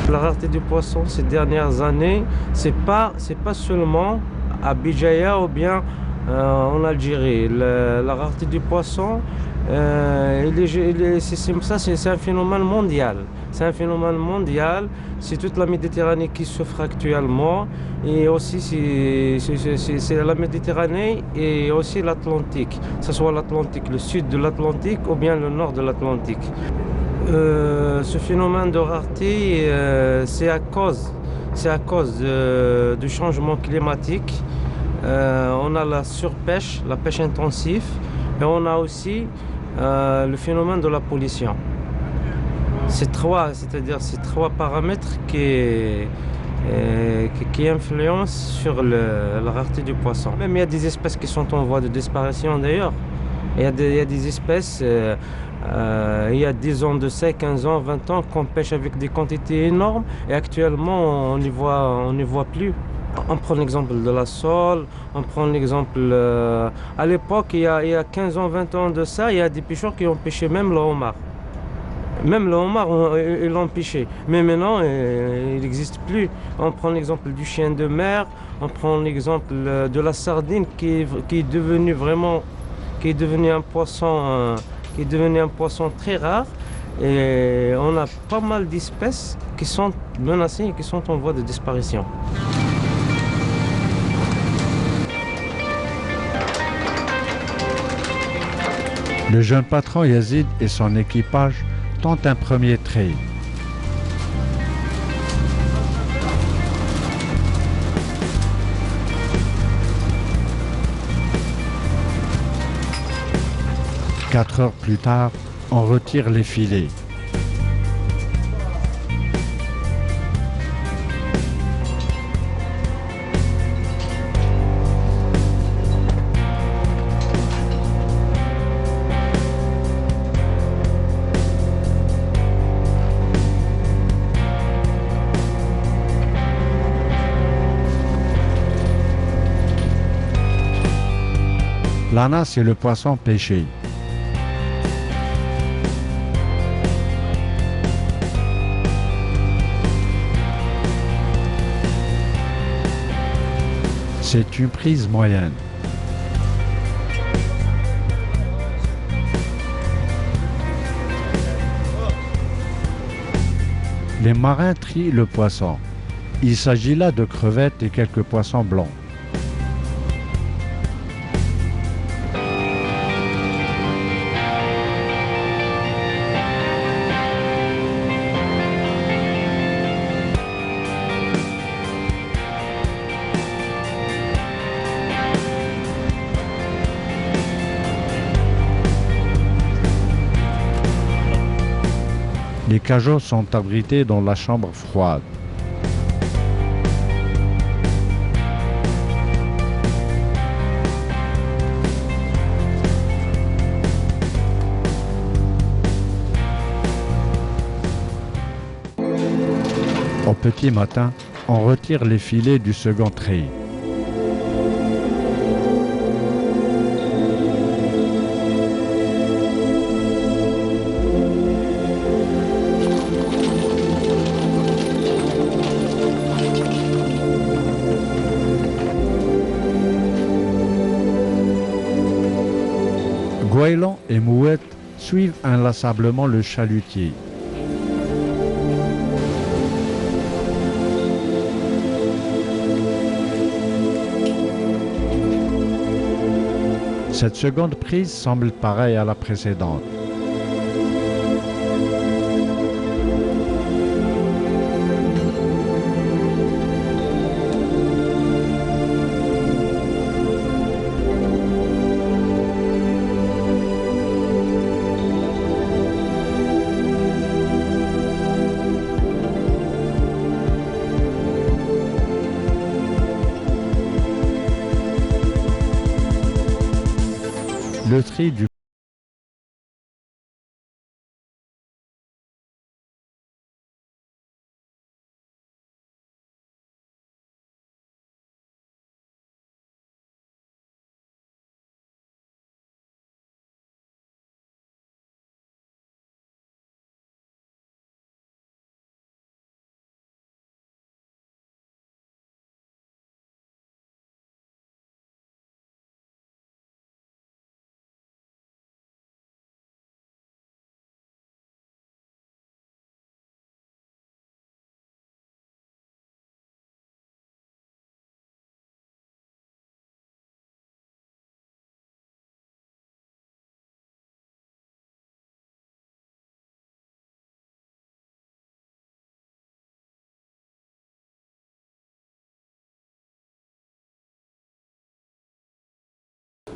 La rareté du poisson ces dernières années, c'est pas seulement à Béjaïa ou bien en Algérie. La rareté du poisson, c'est un phénomène mondial. C'est un phénomène mondial. C'est toute la Méditerranée qui souffre actuellement. Et aussi, c'est la Méditerranée et aussi l'Atlantique. Que ce soit l'Atlantique, le sud de l'Atlantique ou bien le nord de l'Atlantique. Ce phénomène de rareté, c'est à cause du changement climatique. On a la surpêche, la pêche intensive, et on a aussi le phénomène de la pollution. Ces trois paramètres qui influencent sur la rareté du poisson. Même il y a des espèces qui sont en voie de disparition d'ailleurs. Il y a des espèces, il y a 10 ans de ça, 15 ans, 20 ans, qu'on pêche avec des quantités énormes et actuellement on n'y voit plus. On prend l'exemple de la sole, on prend l'exemple... à l'époque, il y a 15 ans, 20 ans de ça, il y a des pêcheurs qui ont pêché même le homard. Même le homard, ils l'ont pêché. Mais maintenant, il n'existe plus. On prend l'exemple du chien de mer, on prend l'exemple de la sardine qui est devenu un poisson très rare. Et on a pas mal d'espèces qui sont menacées et qui sont en voie de disparition. Le jeune patron Yazid et son équipage tentent un premier trait. Quatre heures plus tard, on retire les filets. L'ana, c'est le poisson pêché. C'est une prise moyenne. Les marins trient le poisson. Il s'agit là de crevettes et quelques poissons blancs. cajots sont abrités dans la chambre froide. Au petit matin, on retire les filets du second treillis. Goéland et Mouette suivent inlassablement le chalutier. Cette seconde prise semble pareille à la précédente. Le tri du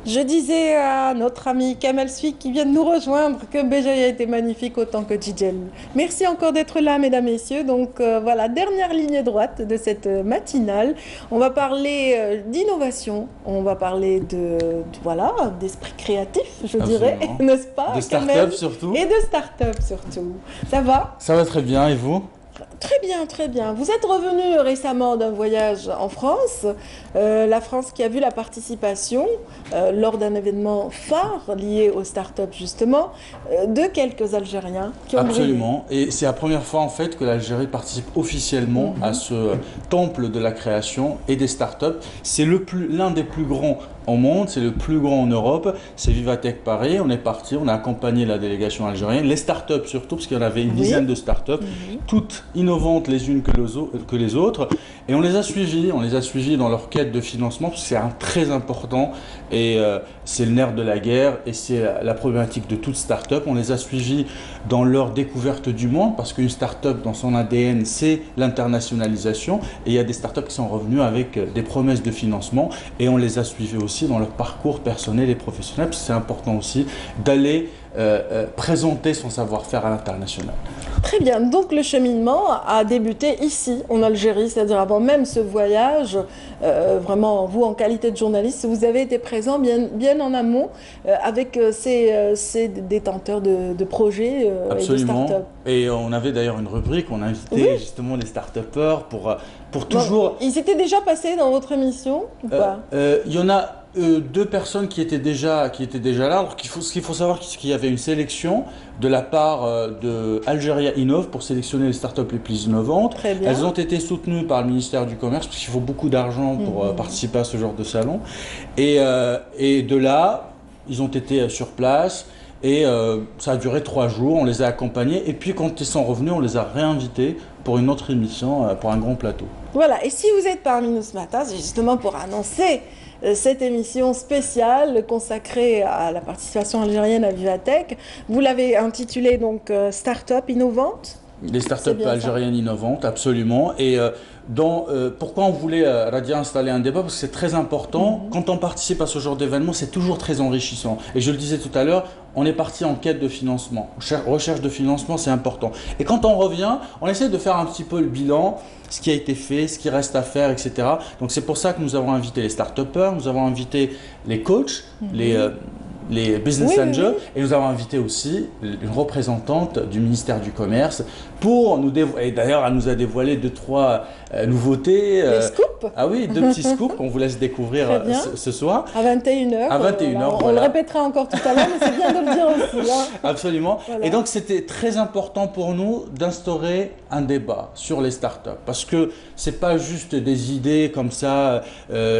Je disais à notre ami Kamel Sui qui vient de nous rejoindre que Béjaïa était magnifique autant que Djidjel. Merci encore d'être là, mesdames, messieurs. Donc voilà, dernière ligne droite de cette matinale. On va parler d'innovation, on va parler voilà, d'esprit créatif, je dirais, n'est-ce pas? De start-up surtout. Et de start-up surtout. Ça va? Ça va très bien, et vous? Très bien, très bien. Vous êtes revenu récemment d'un voyage en France, la France qui a vu la participation lors d'un événement phare lié aux startups justement, de quelques Algériens qui ont Absolument, et c'est la première fois en fait que l'Algérie participe officiellement à ce temple de la création et des startups. C'est l'un des plus grands au monde, c'est le plus grand en Europe, c'est Vivatech Paris. On est parti, on a accompagné la délégation algérienne, les startups surtout, parce qu'il y en avait une dizaine de startups, toutes innovantes les unes que les autres, et on les a suivis dans leur quête de financement, parce que c'est très important, et c'est le nerf de la guerre, et c'est la problématique de toute startup. On les a suivis dans leur découverte du monde, parce qu'une startup dans son ADN, c'est l'internationalisation, et il y a des startups qui sont revenues avec des promesses de financement, et on les a suivis aussi dans leur parcours personnel et professionnel, parce que c'est important aussi d'aller présenter son savoir-faire à l'international. Très bien, donc le cheminement a débuté ici, en Algérie, c'est-à-dire avant même ce voyage, vraiment vous en qualité de journaliste, vous avez été présent bien en amont avec ces détenteurs de projets et de startups. Et on avait d'ailleurs une rubrique, on a invité justement les start-upers pour toujours... Bon, ils étaient déjà passés dans votre émission ou pas? Il y en a deux personnes qui étaient déjà là. Alors ce qu'il faut savoir, c'est qu'il y avait une sélection de la part de Algeria Innov pour sélectionner les startups les plus innovantes. Très bien. Elles ont été soutenues par le ministère du Commerce parce qu'il faut beaucoup d'argent pour participer à ce genre de salon. Et de là, ils ont été sur place. Et ça a duré 3 jours, on les a accompagnés. Et puis quand ils sont revenus, on les a réinvités pour une autre émission, pour un grand plateau. Voilà, et si vous êtes parmi nous ce matin, c'est justement pour annoncer cette émission spéciale consacrée à la participation algérienne à Vivatech. Vous l'avez intitulée donc Start-up innovante. Les startups algériennes innovantes, absolument. Et pourquoi on voulait Radia installer un débat? Parce que c'est très important. Quand on participe à ce genre d'événement, c'est toujours très enrichissant. Et je le disais tout à l'heure, on est parti en quête de financement. Recherche de financement, c'est important. Et quand on revient, on essaie de faire un petit peu le bilan, ce qui a été fait, ce qui reste à faire, etc. Donc c'est pour ça que nous avons invité les start-upers, nous avons invité les coachs, les business angels, et nous avons invité aussi une représentante du ministère du Commerce pour nous dévoiler, et d'ailleurs elle nous a dévoilé 2-3 nouveautés. Les scoops. Ah oui, 2 petits scoops qu'on vous laisse découvrir ce soir. À 21h. À 21h, on le répétera encore tout à l'heure, mais c'est bien de le dire aussi. Hein. Absolument. Voilà. Et donc c'était très important pour nous d'instaurer un débat sur les startups, parce que c'est pas juste des idées comme ça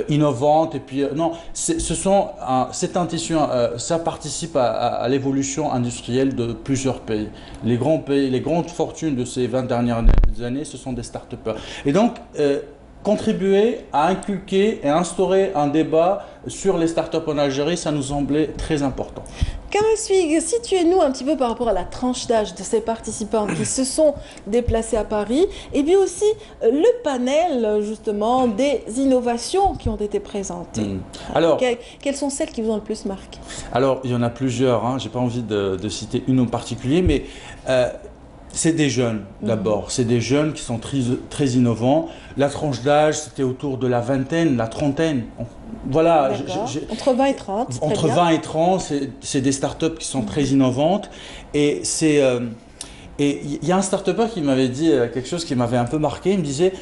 innovantes, et puis non, c'est un tissu, ça participe à l'évolution industrielle de plusieurs pays. Les grands pays, les grandes fortunes de ces 20 dernières années, ce sont des start-upers. Et donc, contribuer à inculquer et instaurer un débat sur les startups en Algérie, ça nous semblait très important. Kamal Swig, situez-nous un petit peu par rapport à la tranche d'âge de ces participants qui se sont déplacés à Paris, et puis aussi le panel justement des innovations qui ont été présentées. Alors, quelles sont celles qui vous ont le plus marqué? Alors, il y en a plusieurs, hein. Je n'ai pas envie de citer une en particulier, mais c'est des jeunes d'abord, c'est des jeunes qui sont très innovants. La tranche d'âge, c'était autour de la vingtaine, la trentaine. Voilà. Entre 20 et 30. Entre 20 et 30, c'est des startups qui sont très innovantes. Et il y a un start-upper qui m'avait dit quelque chose qui m'avait un peu marqué. Il me disait,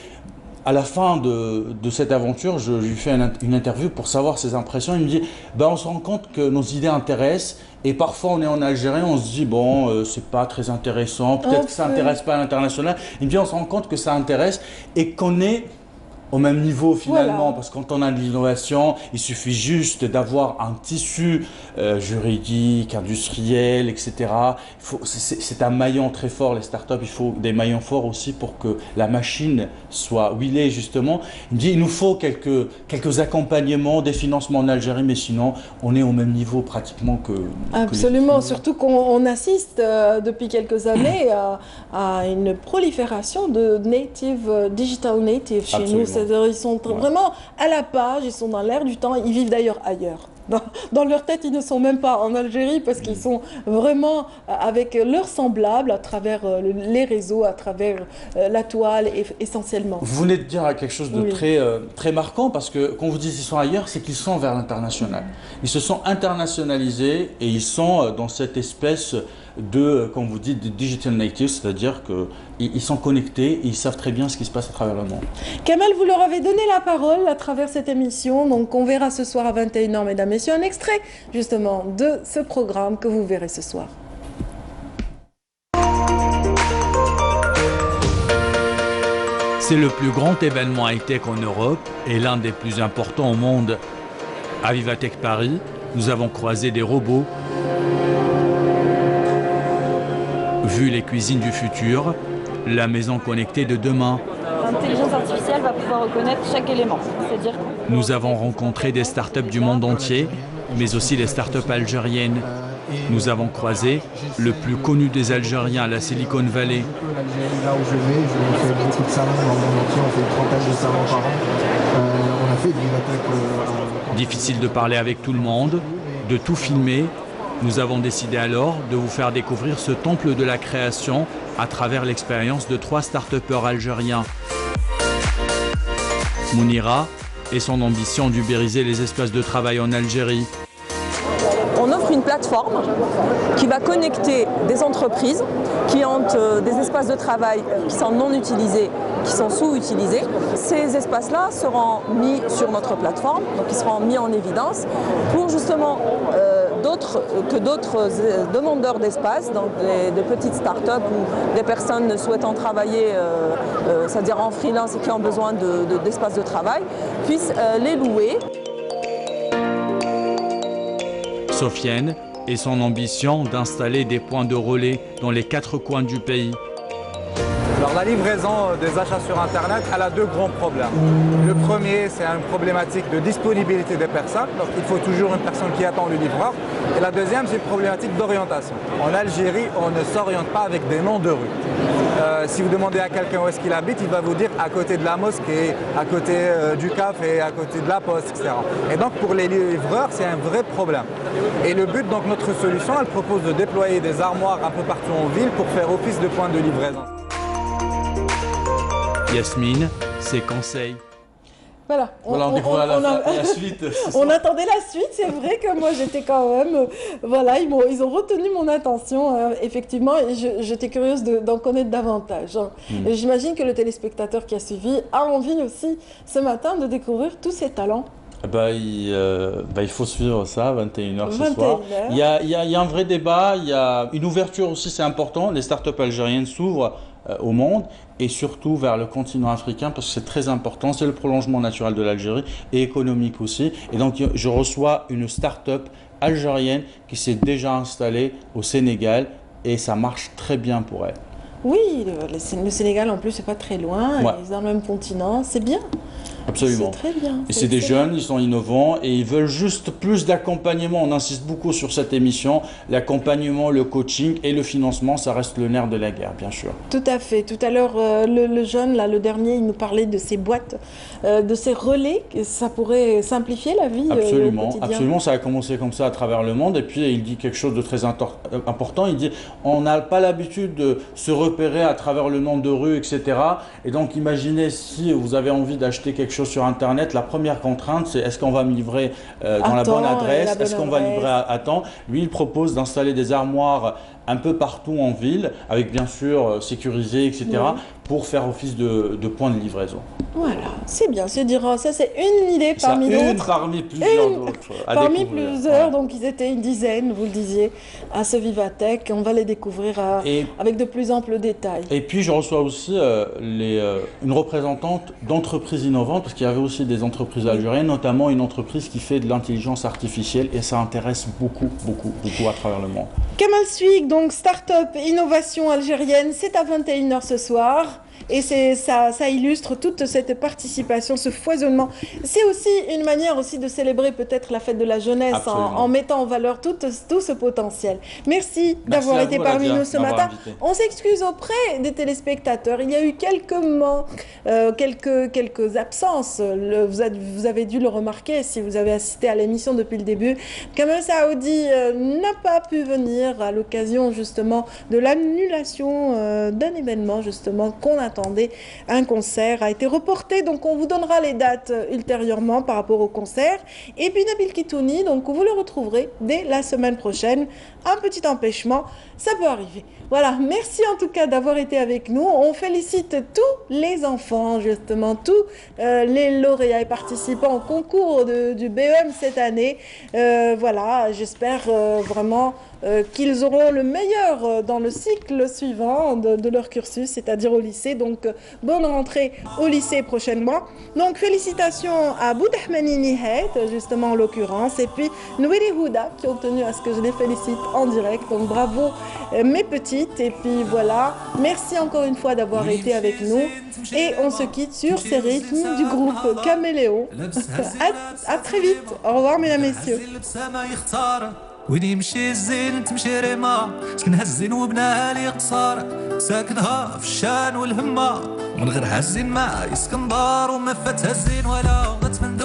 à la fin de cette aventure, je lui fais une interview pour savoir ses impressions. Il me dit, on se rend compte que nos idées intéressent. Et parfois, on est en Algérie, on se dit, bon, c'est pas très intéressant, peut-être que ça n'intéresse pas à l'international. Et bien, on se rend compte que ça intéresse et qu'on est au même niveau finalement, parce que quand on a de l'innovation, il suffit juste d'avoir un tissu juridique, industriel, etc. C'est un maillon très fort, les startups, il faut des maillons forts aussi pour que la machine soit huilée justement. Il me dit, il nous faut quelques accompagnements, des financements en Algérie, mais sinon, on est au même niveau pratiquement que... Absolument, surtout qu'on assiste depuis quelques années à une prolifération de digital native chez nous. C'est-à-dire ils sont vraiment à la page, ils sont dans l'air du temps, ils vivent d'ailleurs ailleurs. Dans leur tête, ils ne sont même pas en Algérie parce qu'ils sont vraiment avec leurs semblables à travers les réseaux, à travers la toile essentiellement. Vous venez de dire quelque chose de très marquant parce que quand vous dites qu'ils sont ailleurs, c'est qu'ils sont vers l'international. Ils se sont internationalisés et ils sont dans cette espèce de, comme vous dites, de digital native, c'est-à-dire qu'ils sont connectés et ils savent très bien ce qui se passe à travers le monde. Kamal, vous leur avez donné la parole à travers cette émission, donc on verra ce soir à 21h, mesdames et messieurs, un extrait justement de ce programme que vous verrez ce soir. C'est le plus grand événement high-tech en Europe et l'un des plus importants au monde. À Vivatech Paris, nous avons croisé des robots, vu les cuisines du futur, la maison connectée de demain. L'intelligence artificielle va pouvoir reconnaître chaque élément. C'est-à-dire Nous avons rencontré des startups du monde entier, mais aussi les startups algériennes. Nous avons croisé le plus connu des Algériens à la Silicon Valley. Là où je fais beaucoup de salons dans le monde entier, on fait une trentaine de salons par an. On a fait du Vivatech. Difficile de parler avec tout le monde, de tout filmer. Nous avons décidé alors de vous faire découvrir ce temple de la création à travers l'expérience de 3 start-upers algériens. Mounira et son ambition d'ubériser les espaces de travail en Algérie. On offre une plateforme qui va connecter des entreprises qui ont des espaces de travail qui sont non utilisés, qui sont sous-utilisés. Ces espaces-là seront mis sur notre plateforme, donc ils seront mis en évidence pour justement d'autres demandeurs d'espace, donc de petites startups ou des personnes souhaitant travailler, c'est-à-dire en freelance et qui ont besoin d'espaces de travail, puissent les louer. Sofiane et son ambition d'installer des points de relais dans les 4 coins du pays. Alors la livraison des achats sur Internet, elle a 2 grands problèmes. Le premier, c'est une problématique de disponibilité des personnes, donc il faut toujours une personne qui attend le livreur. Et la deuxième, c'est une problématique d'orientation. En Algérie, on ne s'oriente pas avec des noms de rues. Si vous demandez à quelqu'un où est-ce qu'il habite, il va vous dire à côté de la mosquée, à côté du café, à côté de la poste, etc. Et donc pour les livreurs, c'est un vrai problème. Et le but, donc notre solution, elle propose de déployer des armoires un peu partout en ville pour faire office de point de livraison. Yasmine, ses conseils. Voilà, on découvre la suite. On attendait la suite, c'est vrai que moi j'étais quand même... voilà, ils ont retenu mon attention, effectivement, et j'étais curieuse d'en connaître davantage. Hein. Et j'imagine que le téléspectateur qui a suivi a envie aussi ce matin de découvrir tous ces talents. Il faut suivre ça, 21h ce soir. Il y a un vrai débat, il y a une ouverture aussi, c'est important. Les startups algériennes s'ouvrent au monde et surtout vers le continent africain parce que c'est très important, c'est le prolongement naturel de l'Algérie et économique aussi. Et donc je reçois une start-up algérienne qui s'est déjà installée au Sénégal et ça marche très bien pour elle. Oui, le Sénégal en plus c'est pas très loin, Ouais. ils sont dans le même continent, c'est bien. Absolument. C'est très bien. Et c'est des jeunes, ils sont innovants et ils veulent juste plus d'accompagnement. On insiste beaucoup sur cette émission. L'accompagnement, le coaching et le financement, ça reste le nerf de la guerre, bien sûr. Tout à fait. Tout à l'heure, le jeune, là, le dernier, il nous parlait de ces boîtes, de ces relais, que ça pourrait simplifier la vie Absolument, au quotidien. absolument. Ça a commencé comme ça à travers le monde. Et puis, il dit quelque chose de très important. Il dit, on n'a pas l'habitude de se repérer à travers le nom de rue, etc. Et donc, imaginez si vous avez envie d'acheter quelque chose sur Internet, la première contrainte, c'est est-ce qu'on va me livrer dans la bonne adresse, est-ce qu'on va livrer à temps. Lui, il propose d'installer des armoires un peu partout en ville, avec bien sûr sécurisé, etc., pour faire office de point de livraison. Voilà, c'est bien, c'est dire, ça c'est une idée parmi d'autres. Parmi plusieurs d'autres. Parmi plusieurs, donc ils étaient une dizaine, vous le disiez, à ce Vivatech. On va les découvrir avec de plus amples détails. Et puis je reçois aussi une représentante d'entreprises innovantes, parce qu'il y avait aussi des entreprises algériennes, notamment une entreprise qui fait de l'intelligence artificielle, et ça intéresse beaucoup à travers le monde. Kamal Suig, donc start-up innovation algérienne, c'est à 21h ce soir. Et ça illustre toute cette participation, ce foisonnement. C'est aussi une manière aussi de célébrer peut-être la fête de la jeunesse en mettant en valeur tout ce potentiel. Merci d'avoir été parmi nous ce matin. On s'excuse auprès des téléspectateurs. Il y a eu quelques absences. Vous avez dû le remarquer si vous avez assisté à l'émission depuis le début. Kamal Saoudi n'a pas pu venir à l'occasion justement de l'annulation d'un événement justement qu'on attendait. Un concert a été reporté, donc on vous donnera les dates ultérieurement par rapport au concert. Et puis Nabil Kitouni, donc vous le retrouverez dès la semaine prochaine. Un petit empêchement, ça peut arriver. Voilà, merci en tout cas d'avoir été avec nous. On félicite tous les enfants, justement, tous les lauréats et participants au concours du BEM cette année. Voilà, j'espère vraiment qu'ils auront le meilleur dans le cycle suivant de leur cursus, c'est-à-dire au lycée. Donc, bonne rentrée au lycée prochainement. Donc, félicitations à Boudahmani Nihet, justement en l'occurrence, et puis Nouiri Houda, qui ont tenu à ce que je les félicite en direct. Donc, bravo mes petites. Et puis voilà, merci encore une fois d'avoir été avec nous. Et on se quitte sur ces rythmes du groupe Caméléon. À très vite. Au revoir, mesdames, messieurs. وين يمشي الزين تمشي ريما شكن هالزين وبناها لي قصار ساكنها في الشان والهمة ومن غير هالزين ما يسكن دار وما فاتها الزين ولا غتمنى